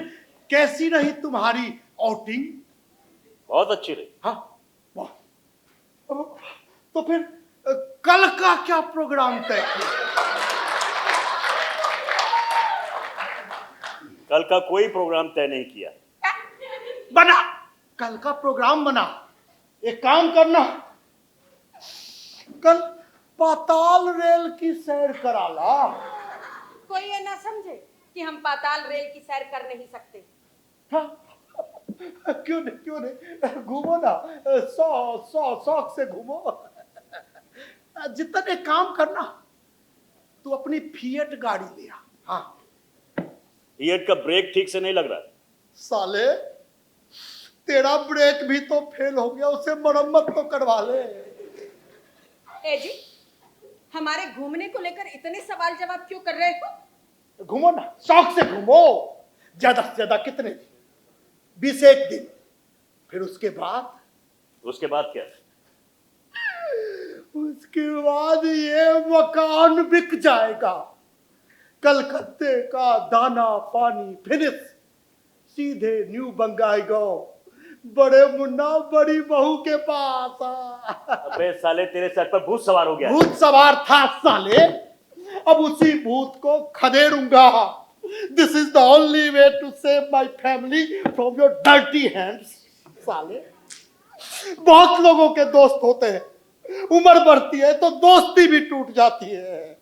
कैसी रही तुम्हारी आउटिंग? बहुत अच्छी रही। हाँ, वाह। तो फिर कल का क्या प्रोग्राम तय किया? कल का कोई प्रोग्राम तय नहीं किया। बना, कल का प्रोग्राम बना। एक काम करना, कल पाताल रेल की सैर करा ला। कोई ये ना समझे कि हम पाताल रेल की सैर कर नहीं सकते। हाँ? क्यों नहीं, घूमो ना, शौक से घूमो। जितना एक काम करना, तू अपनी फिएट गाड़ी ले आ। हाँ, फिएट का ब्रेक ठीक से नहीं लग रहा। साले तेरा ब्रेक भी तो फेल हो गया, उसे मरम्मत तो करवा ले। ए जी, हमारे घूमने को लेकर इतने सवाल जवाब क्यों कर रहे हो? घूमो ना, शौक से घूमो। ज्यादा से ज्यादा कितने दिन? 21 दिन। फिर उसके बाद क्या? उसके बाद ये मकान बिक जाएगा। कलकत्ते का दाना पानी फिनिश, सीधे न्यू बंगाईगांव, बड़े मुन्ना बड़ी बहू के पास। अबे साले, तेरे सर पर भूत सवार हो गया। भूत सवार था साले, अब उसी भूत को खदेड़ूंगा। This is the only way to save my family from your dirty hands. साले, बहुत लोगों के दोस्त होते हैं, उम्र बढ़ती है तो दोस्ती भी टूट जाती है,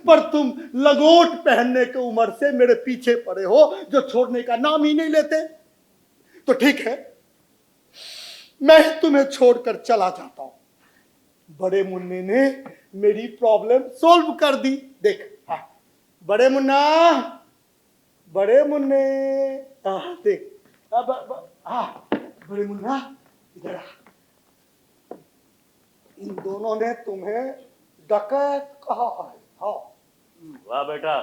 पर तुम लंगोट पहनने की उम्र से मेरे पीछे पड़े हो, जो छोड़ने का नाम ही नहीं लेते। तो ठीक है, मैं तुम्हें छोड़कर चला जाता हूं। बड़े मुन्ने ने मेरी प्रॉब्लम सॉल्व कर दी। देख, हाँ, बड़े मुन्ने, देख, बड़े मुन्ना इधर आ। इन दोनों ने तुम्हें डकैत कहा है। हाँ। वाह बेटा,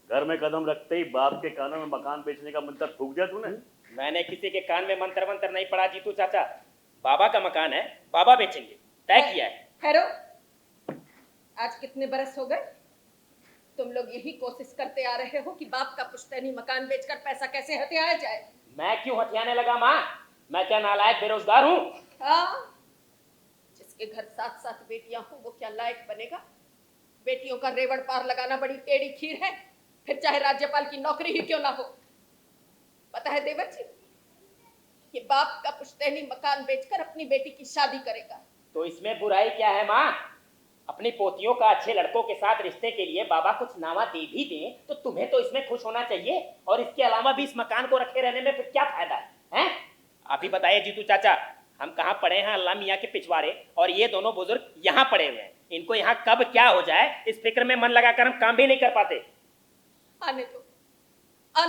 घर में कदम रखते ही बाप के कानों में मकान बेचने का मंत्र फूंक दिया तूने। मैंने किसी के कान में मंत्र नहीं पड़ा जीतू चाचा। बाबा का मकान है, बाबा बेचेंगे, तय किया है। ठहरो, आज कितने बरस हो गए तुम लोग यही कोशिश करते आ रहे हो कि बाप का पुश्तैनी मकान बेचकर पैसा कैसे हथियाया जाए। मैं क्यों हथियाने लगा माँ? मैं क्या नालायक बेरोजगार हूँ? हाँ, जिसके घर 7-7 बेटियां हो वो क्या लायक बनेगा? बेटियों का रेवड़ पार लगाना बड़ी टेढ़ी खीर है, फिर चाहे राज्यपाल की नौकरी ही क्यों ना हो। पता है देवर जी, ये बाप का पुश्तैनी मकान बेचकर अपनी बेटी की शादी करेगा। तो इसमें बुराई क्या है माँ? अपनी पोतियों का अच्छे लड़कों के साथ रिश्ते के लिए बाबा कुछ नावा दे भी दें तो तुम्हें तो इसमें खुश होना चाहिए, और इसके अलावा भी इस मकान को रखे रहने में फिर क्या फायदा है? आप ही बताइए जीतू चाचा, हम कहाँ पड़े हैं अल्लाह मियाँ के पिछवाड़े, और ये दोनों बुजुर्ग यहाँ पड़े हुए हैं। इनको यहाँ कब क्या हो जाए इस फिक्र में मन लगाकर हम काम भी नहीं कर पाते। आने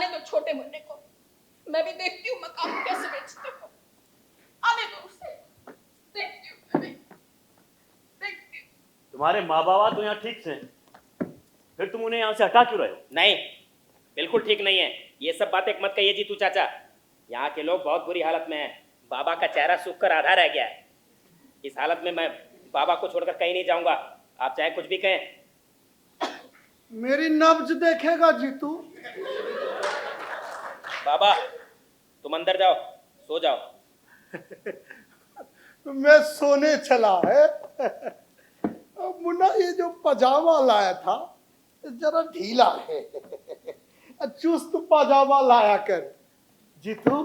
दो छोटे मुन्ने को, मैं भी देखती हूँ मकान कैसे बेचते हो। आने दो उसे, देखती हूँ मैं भी, देखती हूँ। तुम्हारे माँ बाबा तो यहाँ ठीक से हैं, फिर तुम उन्हें यहाँ से हटा क्यों रहे हो? नहीं, बिल्कुल ठीक नहीं है। ये सब बातें मत कहिए जीतू चाचा, यहाँ के लोग बहुत बुरी हालत में हैं। बाबा का चेहरा सूख कर आधा रह गया है। इस हालत में मैं बाबा को छोड़कर कहीं नहीं जाऊंगा, आप चाहे कुछ भी कहें। मेरी नब्ज देखेगा जीतू। बाबा तुम अंदर जाओ, सो जाओ। मैं सोने चला है। मुन्ना ये जो पजामा लाया था जरा ढीला है, चुस्त पजामा लाया कर। जीतू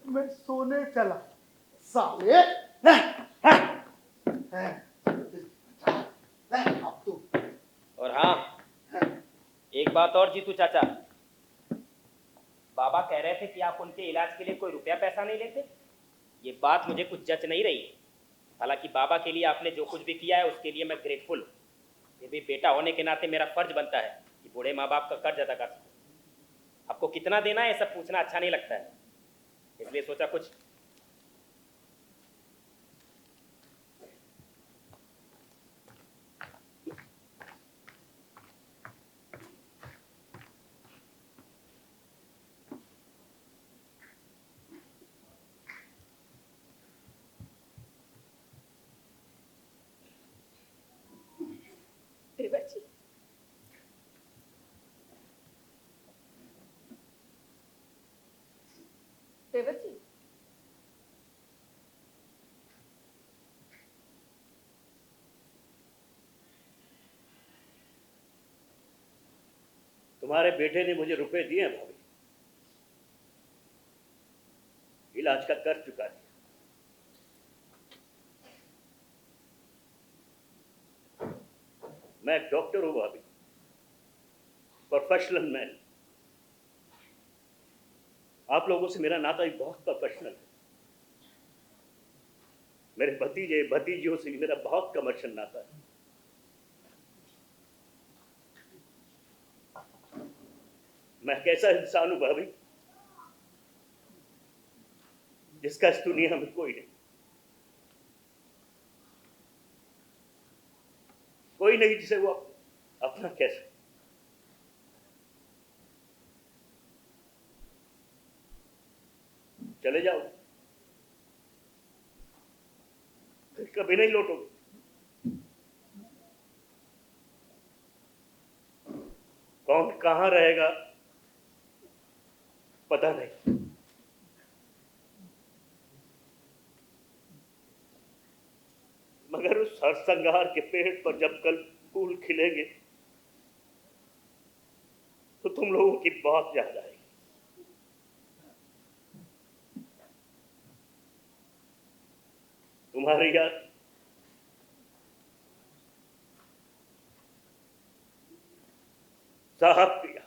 मैं सोने चला साले। अब तू। और हाँ, एक बात और जीतू चाचा, बाबा कह रहे थे कि आप उनके इलाज के लिए कोई रुपया पैसा नहीं लेते। ये बात मुझे कुछ जच नहीं रही। हालांकि बाबा के लिए आपने जो कुछ भी किया है उसके लिए मैं ग्रेटफुल हूँ, फिर भी बेटा होने के नाते मेरा फर्ज बनता है कि बूढ़े माँ बाप का कर्ज अदा कर सकूं। आपको कितना देना है ये सब पूछना अच्छा नहीं लगता है, इसलिए सोचा कुछ। देवर जी, देवर जी, तुम्हारे बेटे ने मुझे रुपए दिए हैं भाभी, इलाज का कर्ज चुका दिया। मैं एक डॉक्टर हूं भाभी, प्रोफेशनल मैन। आप लोगों से मेरा नाता भी बहुत प्रोफेशनल है। मेरे भतीजे भतीजियों से भी मेरा बहुत कमर्शियल नाता है। मैं कैसा इंसान हूं भाभी जिसका इस दुनिया में कोई नहीं, कोई नहीं जिसे वो अपना कह सके। चले जाओ, फिर कभी नहीं लौटोगे। कौन कहां रहेगा पता नहीं। मगर उस हरसंहार के पेड़ पर जब कल फूल खिलेंगे तो तुम लोगों की बहुत याद आएगी। तुम्हारी याद साहब की याद।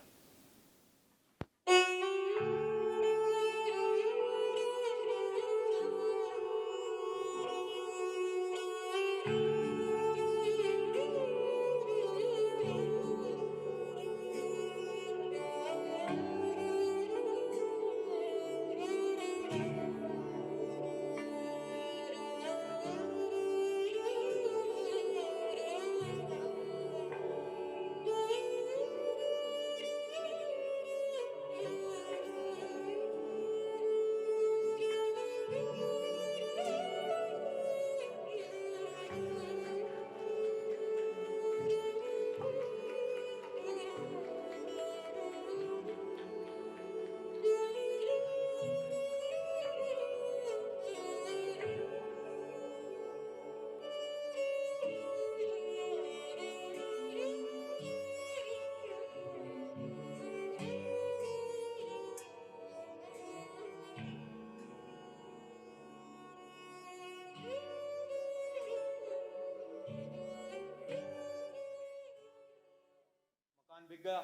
गया?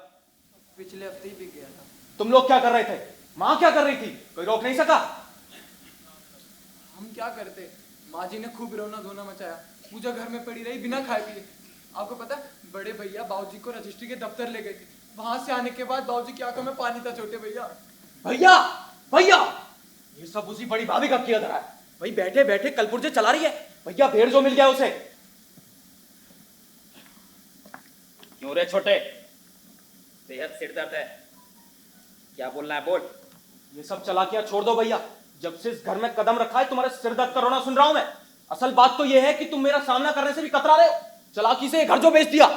पिछले हफ्ते ही बिक गया था। तुम लोग क्या कर रहे थे? माँ क्या कर रही थी? कोई रोक नहीं सका? हम क्या करते, माँ जी ने खूब रोना धोना मचाया। पूजा घर में पड़ी रही बिना खाए पिए। आपको पता, बड़े भैया बाबूजी को रजिस्ट्री के दफ्तर ले गए थे। वहां से आने के बाद बाबूजी की आंखों में पानी था छोटे भैया। भैया भैया, ये सब उसी बड़ी भाभी का किया धरा है। भाई बैठे बैठे कलपुर्जे चला रही है। भैया भेड़ जो मिल गया उसे। क्यों रे छोटे, बेहद सिर दर्द है, क्या बोलना है बोल। ये सब चलाकियां छोड़ दो भैया। जब से इस घर में कदम रखा है तुम्हारे सिर दर्द का रोना सुन रहा हूं मैं। असल बात तो यह है कि तुम मेरा सामना करने से भी कतरा रहे हो। चालाकी से घर जो बेच दिया।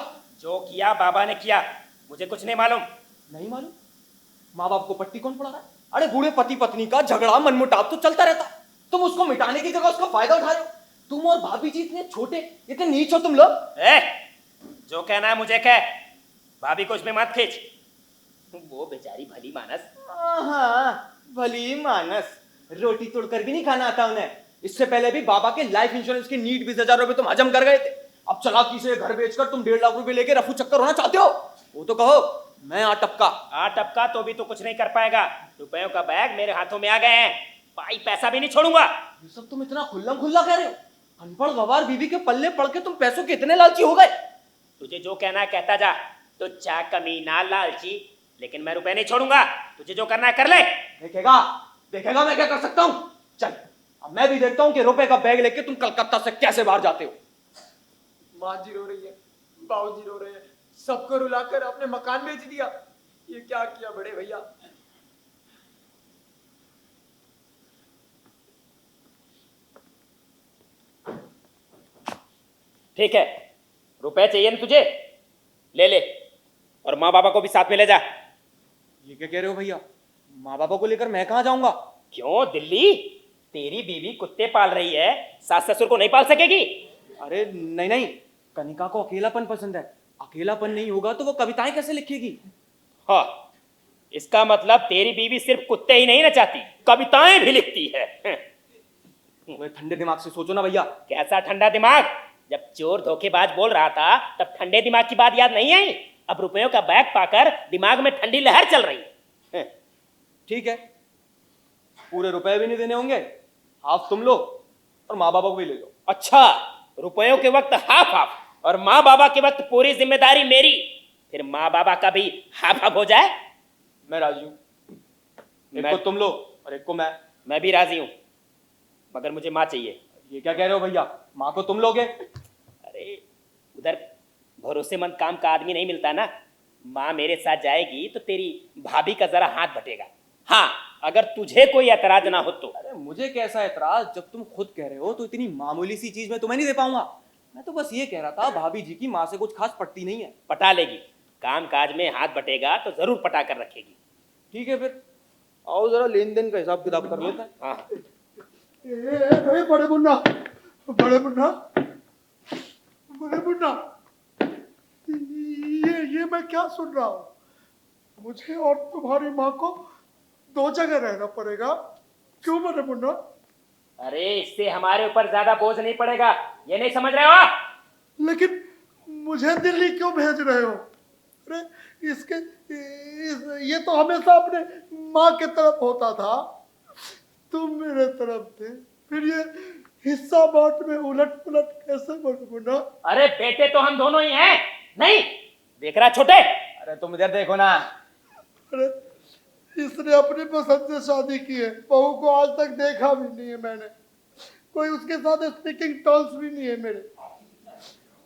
जो किया बाबा ने किया, मुझे कुछ नहीं मालूम। नहीं मालूम? माँ बाप को पट्टी कौन पड़ा रहा है? अरे बूढ़े पति पत्नी का झगड़ा मनमुटाव तो चलता रहता, तुम उसको मिटाने की जगह उसका फायदा उठा रहे हो। तुम और भाभी जी इतने छोटे, इतने नीच हो तुम लोग। जो कहना है मुझे कह, भाभी को इसमें मत खींच। वो बेचारी भली मानस। हाँ, भली मानस। रोटी तोड़कर भी नहीं खाना आता उन्हें। इससे पहले भी बाबा के लाइफ इंश्योरेंस की नीट 20,000 रुपए तुम हजम कर गए थे। अब चालाकी से घर बेचकर तुम 1.5 लाख रुपए लेके रफू चक्कर होना चाहते हो। वो तो कहो, मैं आ टपका तो भी तो कुछ नहीं कर पाएगा। रुपयों का बैग मेरे हाथों में आ गए हैं, भाई पैसा भी नहीं छोड़ूंगा। ये सब तुम इतना खुल्लम खुल्ला कह रहे हो? अनपढ़ गवार बीवी के पल्ले पड़ के तुम पैसों के इतने लालची हो गए। तुझे जो कहना है कहता जा। तो चा कमीना लालची, लेकिन मैं रुपए नहीं छोड़ूंगा। तुझे जो करना है कर ले। देखेगा देखेगा मैं क्या कर सकता हूं। चल अब मैं भी देखता हूं कि रुपए का बैग लेके तुम कलकत्ता से कैसे बाहर जाते हो। माँ जी रो रही है, बाबूजी रो रहे हैं, सबको रुलाकर अपने मकान बेच दिया। ये क्या किया बड़े भैया। ठीक है, रुपए चाहिए ना तुझे, ले ले, और माँ बाबा को भी साथ में ले जा। ये क्या कह रहे हो भैया? माँ बाबा को लेकर मैं कहाँ जाऊंगा? क्यों दिल्ली? तेरी बीवी कुत्ते पाल रही है, सास ससुर को नहीं पाल सकेगी? अरे नहीं नहीं, कनिका को अकेलापन पसंद है। अकेलापन नहीं होगा तो वो कविताएं कैसे लिखेगी? हाँ, इसका मतलब तेरी बीवी सिर्फ कुत्ते ही नहीं नचाती, कविताएं भी लिखती है। वो ठंडे दिमाग से सोचो ना भैया। कैसा ठंडा दिमाग? जब चोर धोखेबाज बोल रहा था तब ठंडे दिमाग की बात याद नहीं आई? अब रुपयों का बैग पाकर दिमाग में ठंडी लहर चल रही है। ठीक है, पूरे रुपए भी नहीं देने होंगे, हाफ तुम लो और माँ बाबा को भी ले लो। अच्छा, रुपयों के वक्त हाफ हाफ और माँ बाबा के वक्त पूरी जिम्मेदारी मेरी। फिर माँ बाबा का भी हाफ हाफ हो जाए। मैं राजी हूँ। एक को तुम लो और एक को मैं भी राजी हूँ, मगर मुझे माँ चाहिए। ये क्या कह रहे हो भैया? माँ को तुम लोगे? अरे उधर भरोसेमंद काम का आदमी नहीं मिलता ना। माँ मेरे साथ जाएगी तो तेरी भाभी का जरा हाथ बटेगा। हाँ, अगर तुझे कोई ऐतराज ना हो तो। अरे मुझे कैसा ऐतराज, जब तुम खुद कह रहे हो तो इतनी मामूली सी चीज में तुम्हें नहीं दे पाऊंगा। मैं तो बस ये कह रहा था, भाभी जी की माँ से कुछ खास पटती नहीं है। पटा लेगी, काम काज में हाथ बटेगा तो जरूर पटा कर रखेगी। ठीक है, फिर आओ जरा लेन देन का हिसाब किताब कर लेते हैं। हाँ, बड़े मुन्ना, बड़े मुन्ना, बड़े मुन्ना, ये मैं क्या सुन रहा हूँ? मुझे और तुम्हारी माँ को 2 जगह रहना पड़ेगा। क्यों बड़े मुन्ना? अरे इससे हमारे ऊपर ज्यादा बोझ नहीं पड़ेगा, ये नहीं समझ रहे हो आप? लेकिन मुझे दिल्ली क्यों भेज रहे हो? अरे ये तो हमेशा अपने माँ के तरफ होता था, तुम मेरे तरफ थे। फिर ये हिस्सा बांट में उलट पुलट कैसे मुन्ना? अरे बेटे तो हम दोनों ही हैं। नहीं देख रहा छोटे? अरे तुम इधर देखो ना। अरे इसने अपनी पसंद से शादी की है, बहू को आज तक देखा भी नहीं है मैंने, कोई उसके साथ स्पीकिंग टर्म्स भी नहीं है मेरे।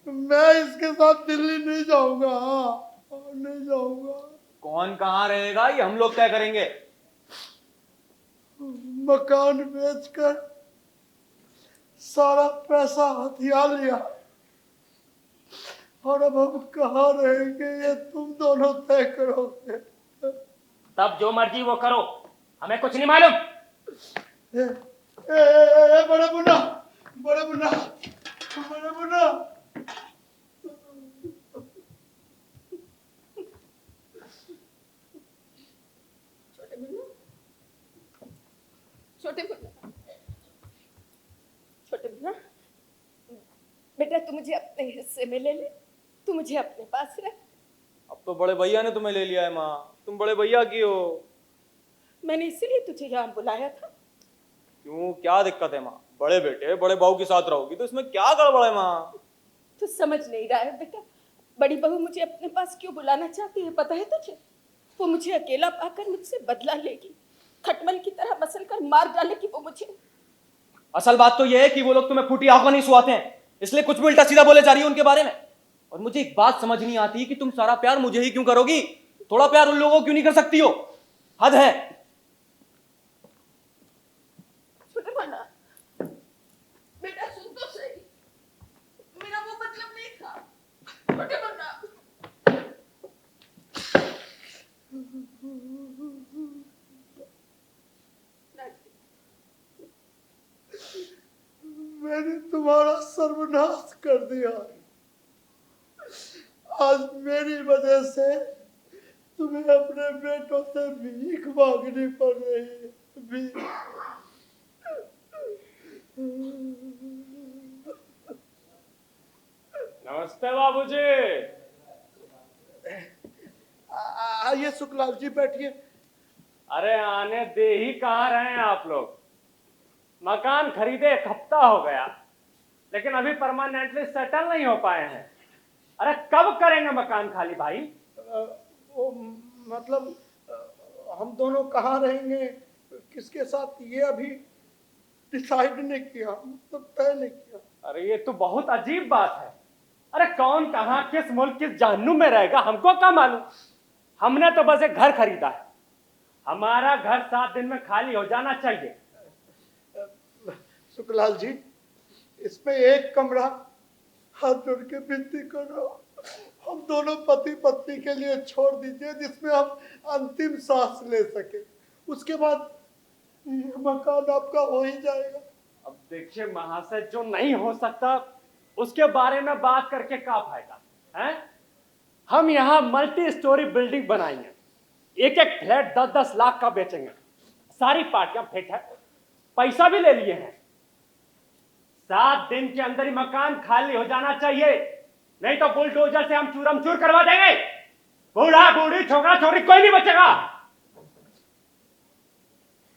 मैं इसके साथ दिल्ली नहीं जाऊंगा। हाँ, नहीं जाऊंगा। कौन कहाँ रहेगा ये हम लोग तय करेंगे। मकान बेचकर सारा पैसा हथिया लिया और अब हम कहाँ रहेंगे ये तुम दोनों तय करोगे। तब जो मर्जी वो करो, हमें कुछ नहीं मालूम। बड़े मुन्ना, बड़े मुन्ना, बड़े मुन्ना। छोटे मुन्ना, बेटा तू मुझे अपने हिस्से में ले ले, तू मुझे अपने पास रख। अब अब तो बड़े भैया ने तुम्हें ले लिया है माँ, तुम बड़े भैया की हो। मैंने इसीलिए तुझे यहाँ बुलाया था। क्यों, क्या दिक्कत है माँ? बड़े बेटे बड़े बहू के साथ रहोगी तो इसमें क्या गड़बड़ है माँ? तू समझ नहीं रहा है बेटा, बड़ी बहू मुझे अपने पास क्यों बुलाना चाहती है पता है तुझे? वो मुझे अकेला पाकर मुझसे बदला लेगी, खटमल की तरह मसल कर मार डालेगी वो मुझे। असल बात तो यह है कि वो लोग तुम्हें फूटी आंखों नहीं सुहाते हैं, इसलिए कुछ भी उल्टा सीधा बोले जा रही हो उनके बारे में। और मुझे एक बात समझ नहीं आती कि तुम सारा प्यार मुझे ही क्यों करोगी, थोड़ा प्यार उन लोगों को क्यों नहीं कर सकती हो? हद है। छोटे बना बेटा, सुन तो सही, मेरा वो मतलब नहीं था। छोटे बना मैंने तुम्हारा सर्वनाश कर दिया। आज मेरी वजह से तुम्हें अपने बेटों से भीख मांगनी पड़ रही है। भीख। नमस्ते बाबूजी। आइए सुखलाल जी, बैठिए। अरे आने दे ही कहाँ रहे हैं आप लोग? मकान खरीदे 1 हफ्ता हो गया, लेकिन अभी परमानेंटली सेटल नहीं हो पाए हैं। अरे कब करेंगे मकान खाली भाई? वो मतलब हम दोनों कहाँ रहेंगे, किसके साथ, ये अभी डिसाइड नहीं किया, मतलब तय नहीं किया। अरे ये तो बहुत अजीब बात है। अरे कौन कहाँ किस मुल्क किस जहन्नुम में रहेगा, हमको क्या मालूम। हमने तो बस एक घर खरीदा है, हमारा घर 7 दिन में खाली हो जाना चाहिए। सुखलाल जी, इसमें एक कमरा हाथ जोड़ के विनती कर रहा हूं, हम दोनों पति पत्नी के लिए छोड़ दीजिए, जिसमें हम अंतिम सांस ले सके। उसके बाद ये मकान आपका हो ही जाएगा। अब देखिए महाशय, जो नहीं हो सकता उसके बारे में बात करके क्या फायदा है? हम यहाँ मल्टी स्टोरी बिल्डिंग बनाएंगे, एक एक फ्लैट 10-10 लाख का बेचेंगे, सारी पार्टियां फिट है, पैसा भी ले लिए हैं। 7 दिन के अंदर ही मकान खाली हो जाना चाहिए, नहीं तो बुलडोजर से हम चूरम चूर करवा देंगे। बूढ़ा बूढ़ी छोकरा छोकरी कोई नहीं बचेगा।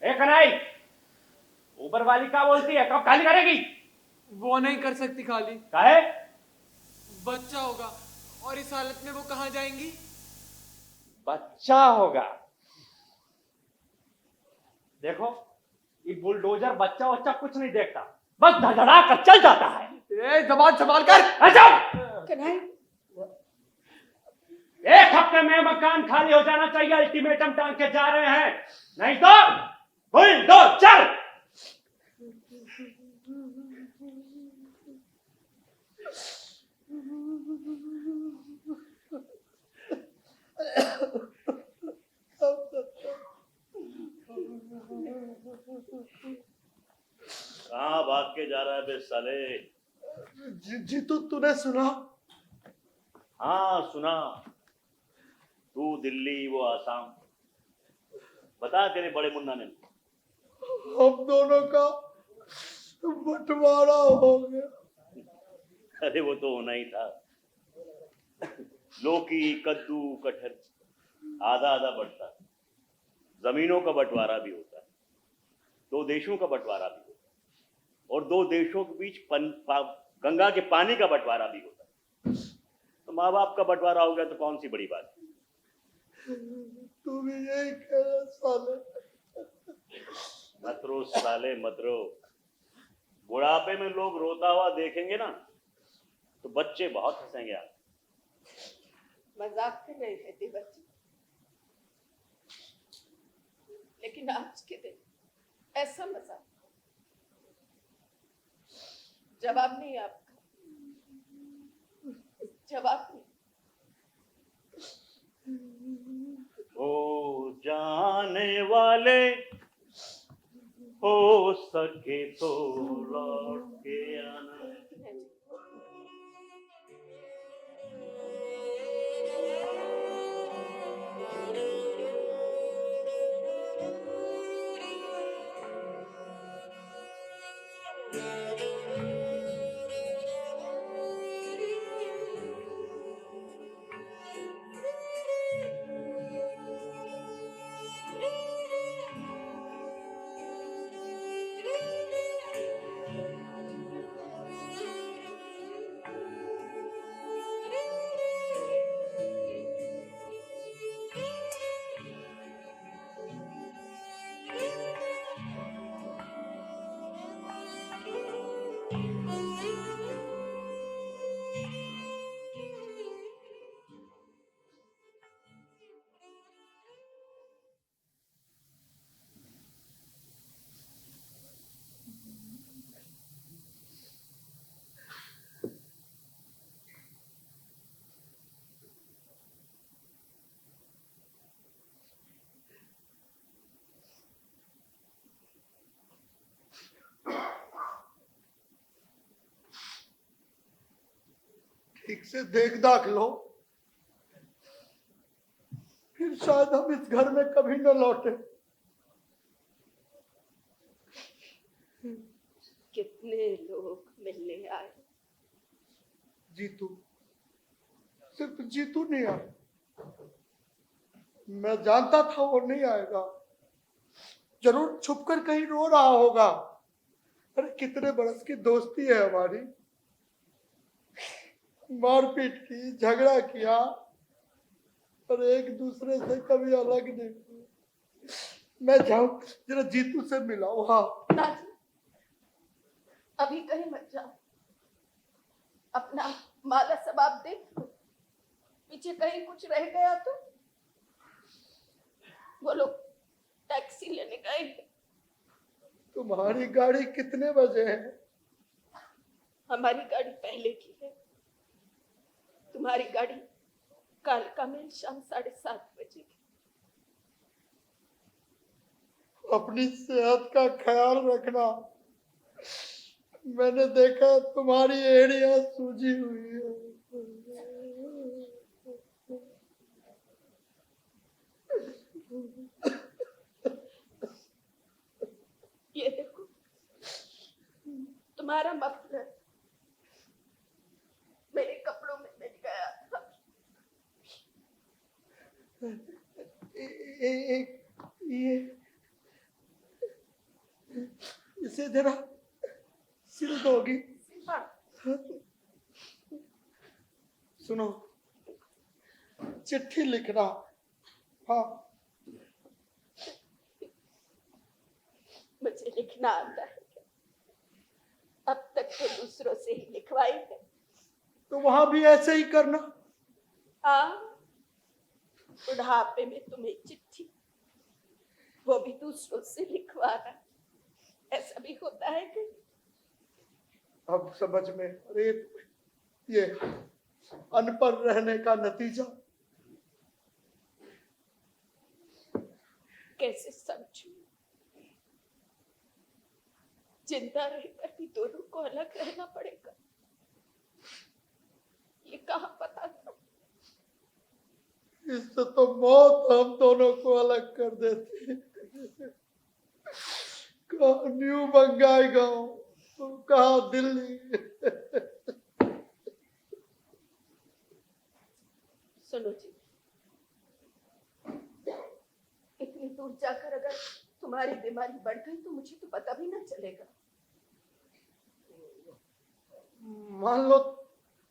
एक कनाई, ऊपर वाली क्या बोलती है, कब खाली करेगी? वो नहीं कर सकती खाली। काहे? बच्चा होगा और इस हालत में वो कहाँ जाएंगी? बच्चा होगा? देखो ये बुलडोजर बच्चा बच्चा कुछ नहीं देखता, बस धड़धड़ा कर चल जाता है। जबान संभाल कर। अच्छा, कन्हैया, 1 हफ्ते में मकान खाली हो जाना चाहिए, अल्टीमेटम टांग के जा रहे हैं, नहीं तो बुलडोजर। कहाँ भाग के जा रहा है बे साले? जीतू, तूने सुना? हाँ सुना। तू दिल्ली वो आसाम, बता तेरे बड़े मुन्ना ने। हम दोनों का बंटवारा हो गया। अरे वो तो होना ही था। लौकी कद्दू कटहल आधा आधा बढ़ता है। जमीनों का बंटवारा भी होता है, 2 देशों का बंटवारा भी होता है, और 2 देशों के बीच गंगा के पानी का बंटवारा भी होता है। तो माँ बाप का बंटवारा हो गया तो कौन सी बड़ी बात है। तू भी यही कह रहा साले। मत रो साले मत रो। बुढ़ापे में लोग रोता हुआ देखेंगे ना तो बच्चे बहुत हंसेंगे। आप मजाक कर रहे थे देवर जी, लेकिन आज के दिन ऐसा मजाक जवाब नहीं आपका, जवाब नहीं। हो जाने वाले हो सके तो लौट के आना। ठीक से देख दाख लो, फिर शायद हम इस घर में कभी न लौटे। कितने लोग मिलने आए। जीतू, सिर्फ जीतू नहीं आया। मैं जानता था वो नहीं आएगा, जरूर छुपकर कहीं रो रहा होगा। अरे कितने बरस की दोस्ती है हमारी, मारपीट की, झगड़ा किया, और एक दूसरे से कभी अलग नहीं हुए। मैं जाऊं जरा जीतू से मिलाऊं। हाँ ना जी, अभी कहीं मत जाओ। अपना माला सबाब देख लो, पीछे कहीं कुछ रह गया तो वो लोग टैक्सी लेने गए हैं। तुम्हारी गाड़ी कितने बजे है? हमारी गाड़ी पहले की है, तुम्हारी गाड़ी कालका में शाम 7:30 बजे की। अपनी सेहत का ख्याल रखना। मैंने देखा तुम्हारी एड़ियां सूजी हुई है। ये देखो, तुम्हारा मफलर मेरे कपड़ों में मिल गया था। ये इसे जरा सिल दोगी? सुनो, चिट्ठी लिखना। हाँ, मुझे लिखना आता है क्या? अब तक तो दूसरों से ही लिखवाई है। तो वहां भी ऐसे ही करना। हाँ, बुढ़ापे में तुम्हें चिट्ठी, वो भी दूसरों से लिखवाना, ऐसा भी होता है कि? अब समझ में। अरे ये अनपढ़ रहने का नतीजा। कैसे समझूं? जिंदा रहकर भी दोनों को अलग रहना पड़ेगा, ये कहाँ पता था। इससे तो मौत हम दोनों को अलग कर देती। कहाँ न्यू बंगाई गांव, कहाँ दिल्ली। सुनो जी, इतनी दूर जाकर अगर तुम्हारी बीमारी बढ़ गई तो मुझे तो पता भी ना चलेगा। मान लो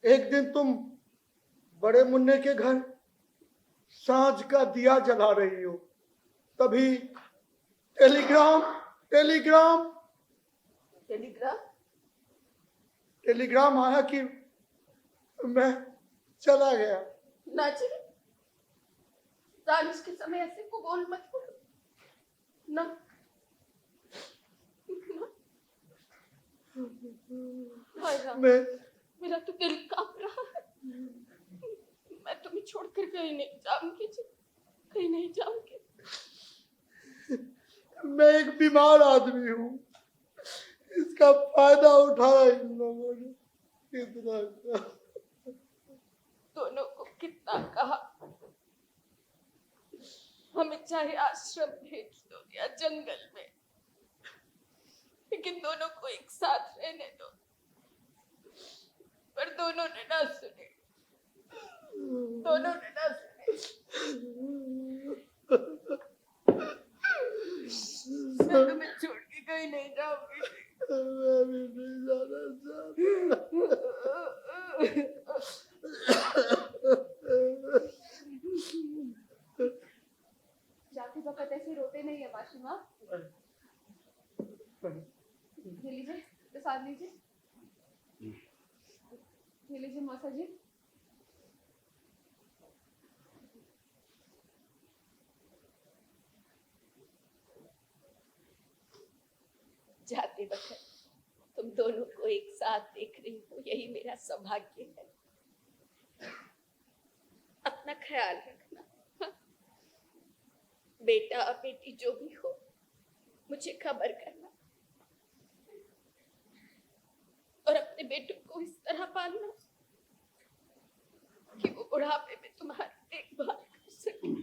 एक दिन तुम बड़े मुन्ने के घर सांझ का दिया जला रही हो, तभी टेलीग्राम टेलीग्राम टेलीग्राम? टेलीग्राम आया कि मैं चला गया। ना जी, सांझ के समय ऐसे को बोल मत बोलो ना, ना। हाय राम, मेरा तो दिल कांप रहा है। मैं तुम्हें छोड़कर कहीं नहीं जाऊंगी जी, कहीं नहीं जाऊंगी। मैं एक बीमार आदमी हूँ, इसका फायदा उठाया इन लोगों ने। कितना दोनों को कितना कहा, हमें चाहे आश्रम भेज दो या जंगल में, लेकिन दोनों को एक साथ रहने दो। पर दोनों ने ना सुने, दोनों ने ना सुने। मैं तुम्हें छोड़ के कहीं नहीं जाऊंगी। मैं भी नहीं जाना जाते वक्त ऐसे रोते नहीं है मासी माँ। ये लीजिए, प्रसाद लीजिए। ये लीजिए मौसा जी। जाते वक्त तुम दोनों को एक साथ देख रही हूँ, यही मेरा सौभाग्य है। अपना ख्याल रखना, हाँ? बेटा बेटी जो भी हो मुझे खबर करना, और अपने बेटों को इस तरह पालना बुढ़ापे में तुम्हारी देखभाल कर सकूं।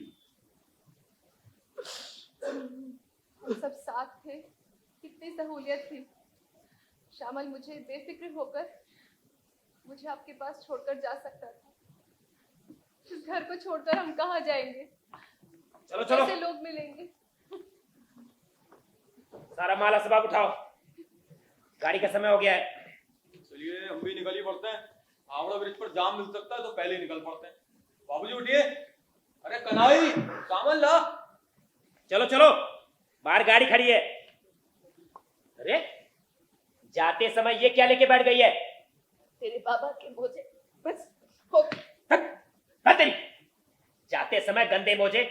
हम सब साथ थे, कितनी सहूलियत थी। श्यामल मुझे बेफिक्र होकर मुझे आपके पास छोड़कर जा सकता था। इस घर को छोड़कर हम कहाँ जाएंगे? चलो चलो, कैसे लोग मिलेंगे? सारा माल असबाब उठाओ, गाड़ी का समय हो गया है। चलिए हम भी निकल ही पड़ते हैं। हावड़ा ब्रिज पर जाम मिल सकता है तो पहले ही निकल पड़ते हैं। बाबूजी उठिए। अरे कन्हई, सामान ला। चलो चलो, बाहर गाड़ी खड़ी है। अरे जाते समय ये क्या लेके बैठ गई है? तेरे बाबा के मोजे बस हो। तेरी जाते समय गंदे मोजे।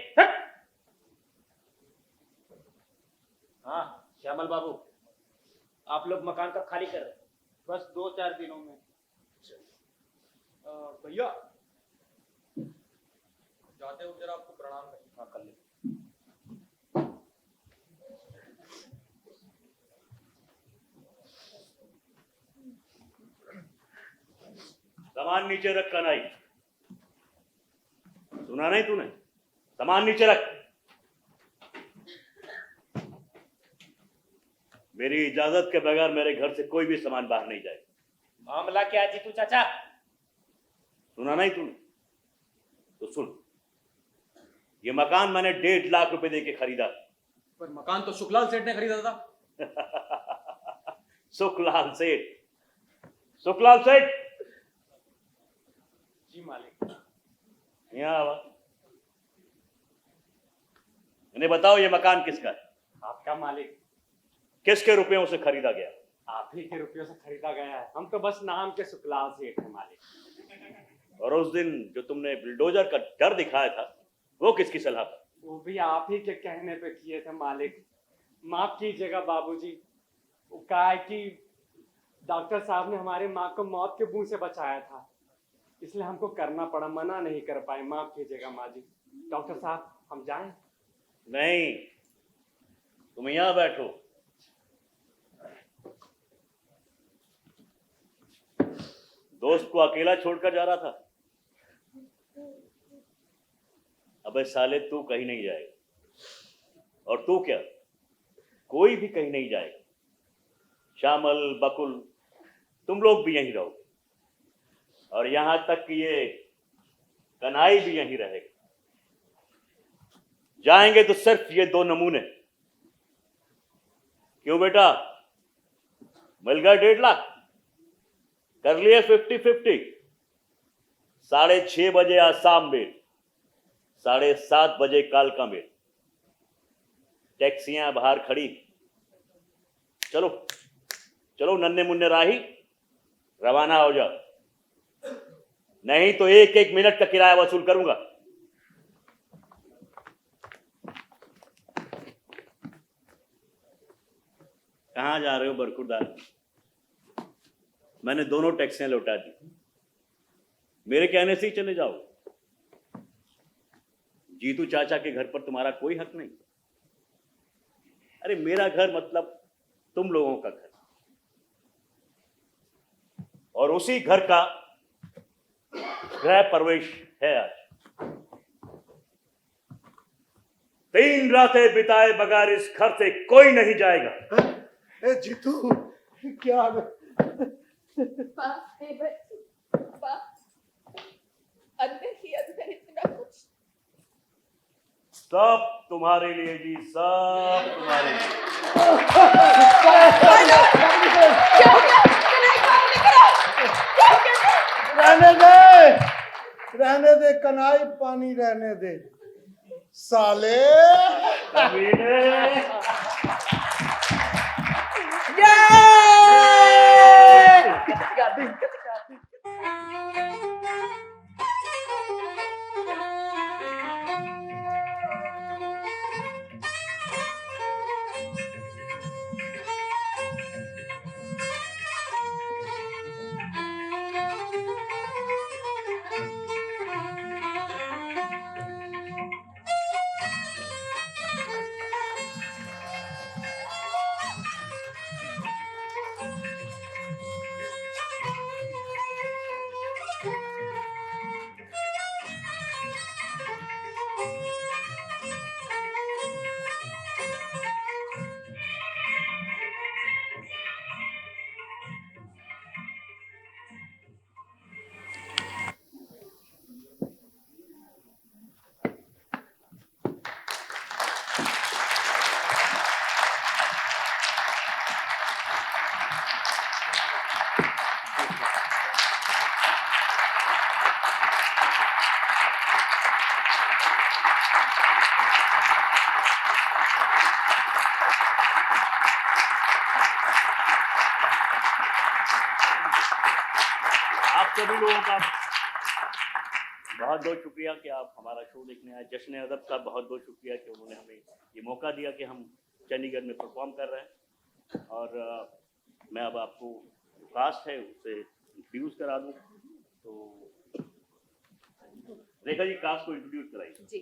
हाँ श्यामल बाबू, आप लोग मकान कब खाली कर रहे हैं? बस 2-4 दिनों में। भैया जाते हो जरा आपको प्रणाम करें। हाँ कर ले। सामान नीचे रख कन्हई। सुना नहीं तूने? सामान नीचे रख। मेरी इजाजत के बगैर मेरे घर से कोई भी सामान बाहर नहीं जाए। मामला क्या है जीतू चाचा? सुना नहीं तूने? तो सुन, ये मकान मैंने 1.5 लाख रुपए देके खरीदा। पर मकान तो सुखलाल सेठ ने खरीदा था। सुखलाल सेठ? सुखलाल सेठ जी मालिक। यहाँ आवा। इन्हें बताओ ये मकान किसका है? आपका मालिक। किसके रुपयों से खरीदा गया? आप ही के रुपयों से खरीदा गया है। हम तो बस नाम के सुखलाल सेठ हैं मालिक। और उस दिन जो तुमने बुलडोजर का डर दिखाया था वो किसकी सलाह पर? वो भी आप ही के कहने पे किए थे मालिक। माफ कीजिएगा बाबूजी। वो कहा है कि डॉक्टर साहब ने हमारे माँ को मौत के मुंह से बचाया था, इसलिए हमको करना पड़ा, मना नहीं कर पाए। माफ कीजिएगा माँ जी। डॉक्टर साहब हम जाएं? नहीं, तुम यहाँ बैठो। दोस्त को अकेला छोड़कर जा रहा था। अबे साले तू कहीं नहीं जाएगा। और तू क्या, कोई भी कहीं नहीं जाएगा। श्यामल, बकुल, तुम लोग भी यहीं रहोगे। और यहां तक कि ये कन्हई भी यहीं रहेगा। जाएंगे तो सिर्फ ये 2 नमूने। क्यों बेटा, मिल गया 1.5 लाख? कर लिए 50-50। 6:30 बजे आसाम मेल, 7:30 बजे कालका मेल। टैक्सियां बाहर खड़ी। चलो चलो नन्हे मुन्ने राही, रवाना हो जाओ। नहीं तो 1-1 मिनट का किराया वसूल करूंगा। कहां जा रहे हो बरखुरदार? मैंने दोनों टैक्सियां लौटा दी। मेरे कहने से ही चले जाओ। जीतू चाचा के घर पर तुम्हारा कोई हक नहीं। अरे मेरा घर मतलब तुम लोगों का घर, और उसी घर का गृह प्रवेश है आज। 3 रातें बिताए बगैर इस घर से कोई नहीं जाएगा। ए जीतू, क्या अंदर ही अंदर इतना कुछ। सब तुम्हारे लिए जी, सब तुम्हारे लिए। रहने दे कन्हई, पानी रहने दे साले। आप सभी लोगों का बहुत बहुत शुक्रिया कि आप हमारा शो देखने आए। जश्न अदब का बहुत बहुत शुक्रिया कि उन्होंने हमें ये मौका दिया कि हम चंडीगढ़ में परफॉर्म कर रहे हैं। और मैं अब आपको कास्ट है उससे इंट्रोड्यूस करा दूँ। तो रेखा जी कास्ट को इंट्रोड्यूस कराइए। जी,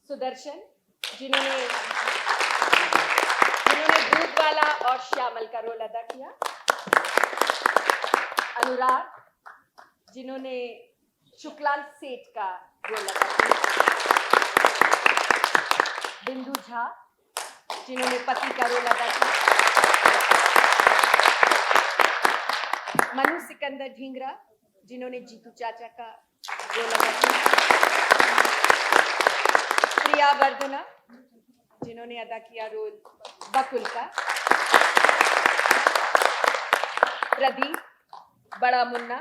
सुदर्शन जिन्होंने दूधवाला और श्यामल का रोल अदा किया, अनुराग जिन्होंने शुक्लाल सेठ का रोल अदा किया, बिंदु झा जिन्होंने पति का रोल अदा किया, मनु सिकंदर ढींगरा जिन्होंने जीतू चाचा का रोल अदा किया, प्रिया वर्धना जिन्होंने अदा किया रोल बकुल का, प्रदीप बड़ा मुन्ना,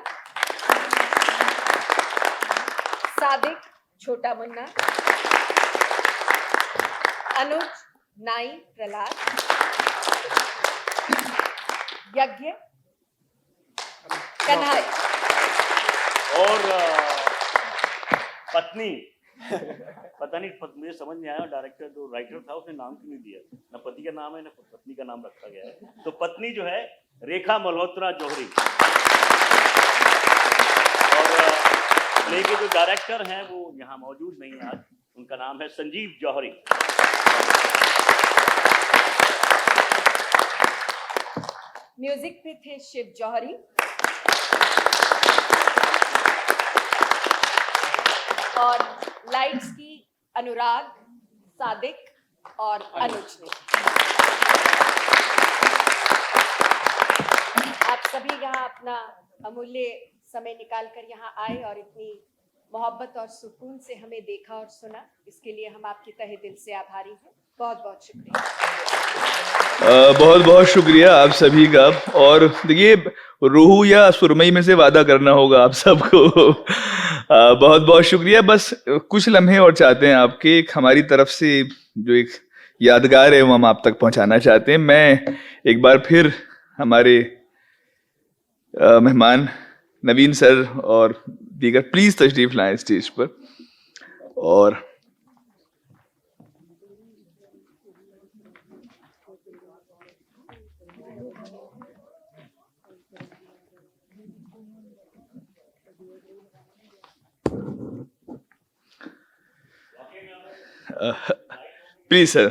सादिक छोटा मुन्ना, अनुज नाई प्रहलाद, यज्ञ कन्हई और पत्नी पता नहीं मुझे समझ नहीं आया, डायरेक्टर जो राइटर था उसने नाम क्यों नहीं दिया, ना पति का नाम है ना पत्नी का नाम रखा गया है। तो पत्नी जो है रेखा मल्होत्रा जौहरी, और प्ले के जो डायरेक्टर हैं वो यहाँ मौजूद नहीं है आज, उनका नाम है संजीव जौहरी। म्यूजिक पे थे शिव जौहरी और लाइट्स की अनुराग, सादिक और अनुज ने। आप सभी यहाँ अपना अमूल्य समय निकालकर यहाँ आए और इतनी मोहब्बत और सुकून से हमें देखा और सुना, इसके लिए हम आपके तहे दिल से आभारी हैं। बहुत बहुत शुक्रिया। बहुत बहुत शुक्रिया आप सभी का। और देखिए रूहू या सुरमई में से वादा करना होगा आप सबको। बहुत बहुत शुक्रिया। बस कुछ लम्हे और चाहते हैं आपके, एक हमारी तरफ से जो एक यादगार है वो हम आप तक पहुंचाना चाहते हैं। मैं एक बार फिर हमारे मेहमान नवीन सर और दीगर प्लीज तशरीफ लाएं स्टेज पर। और प्लीज सर।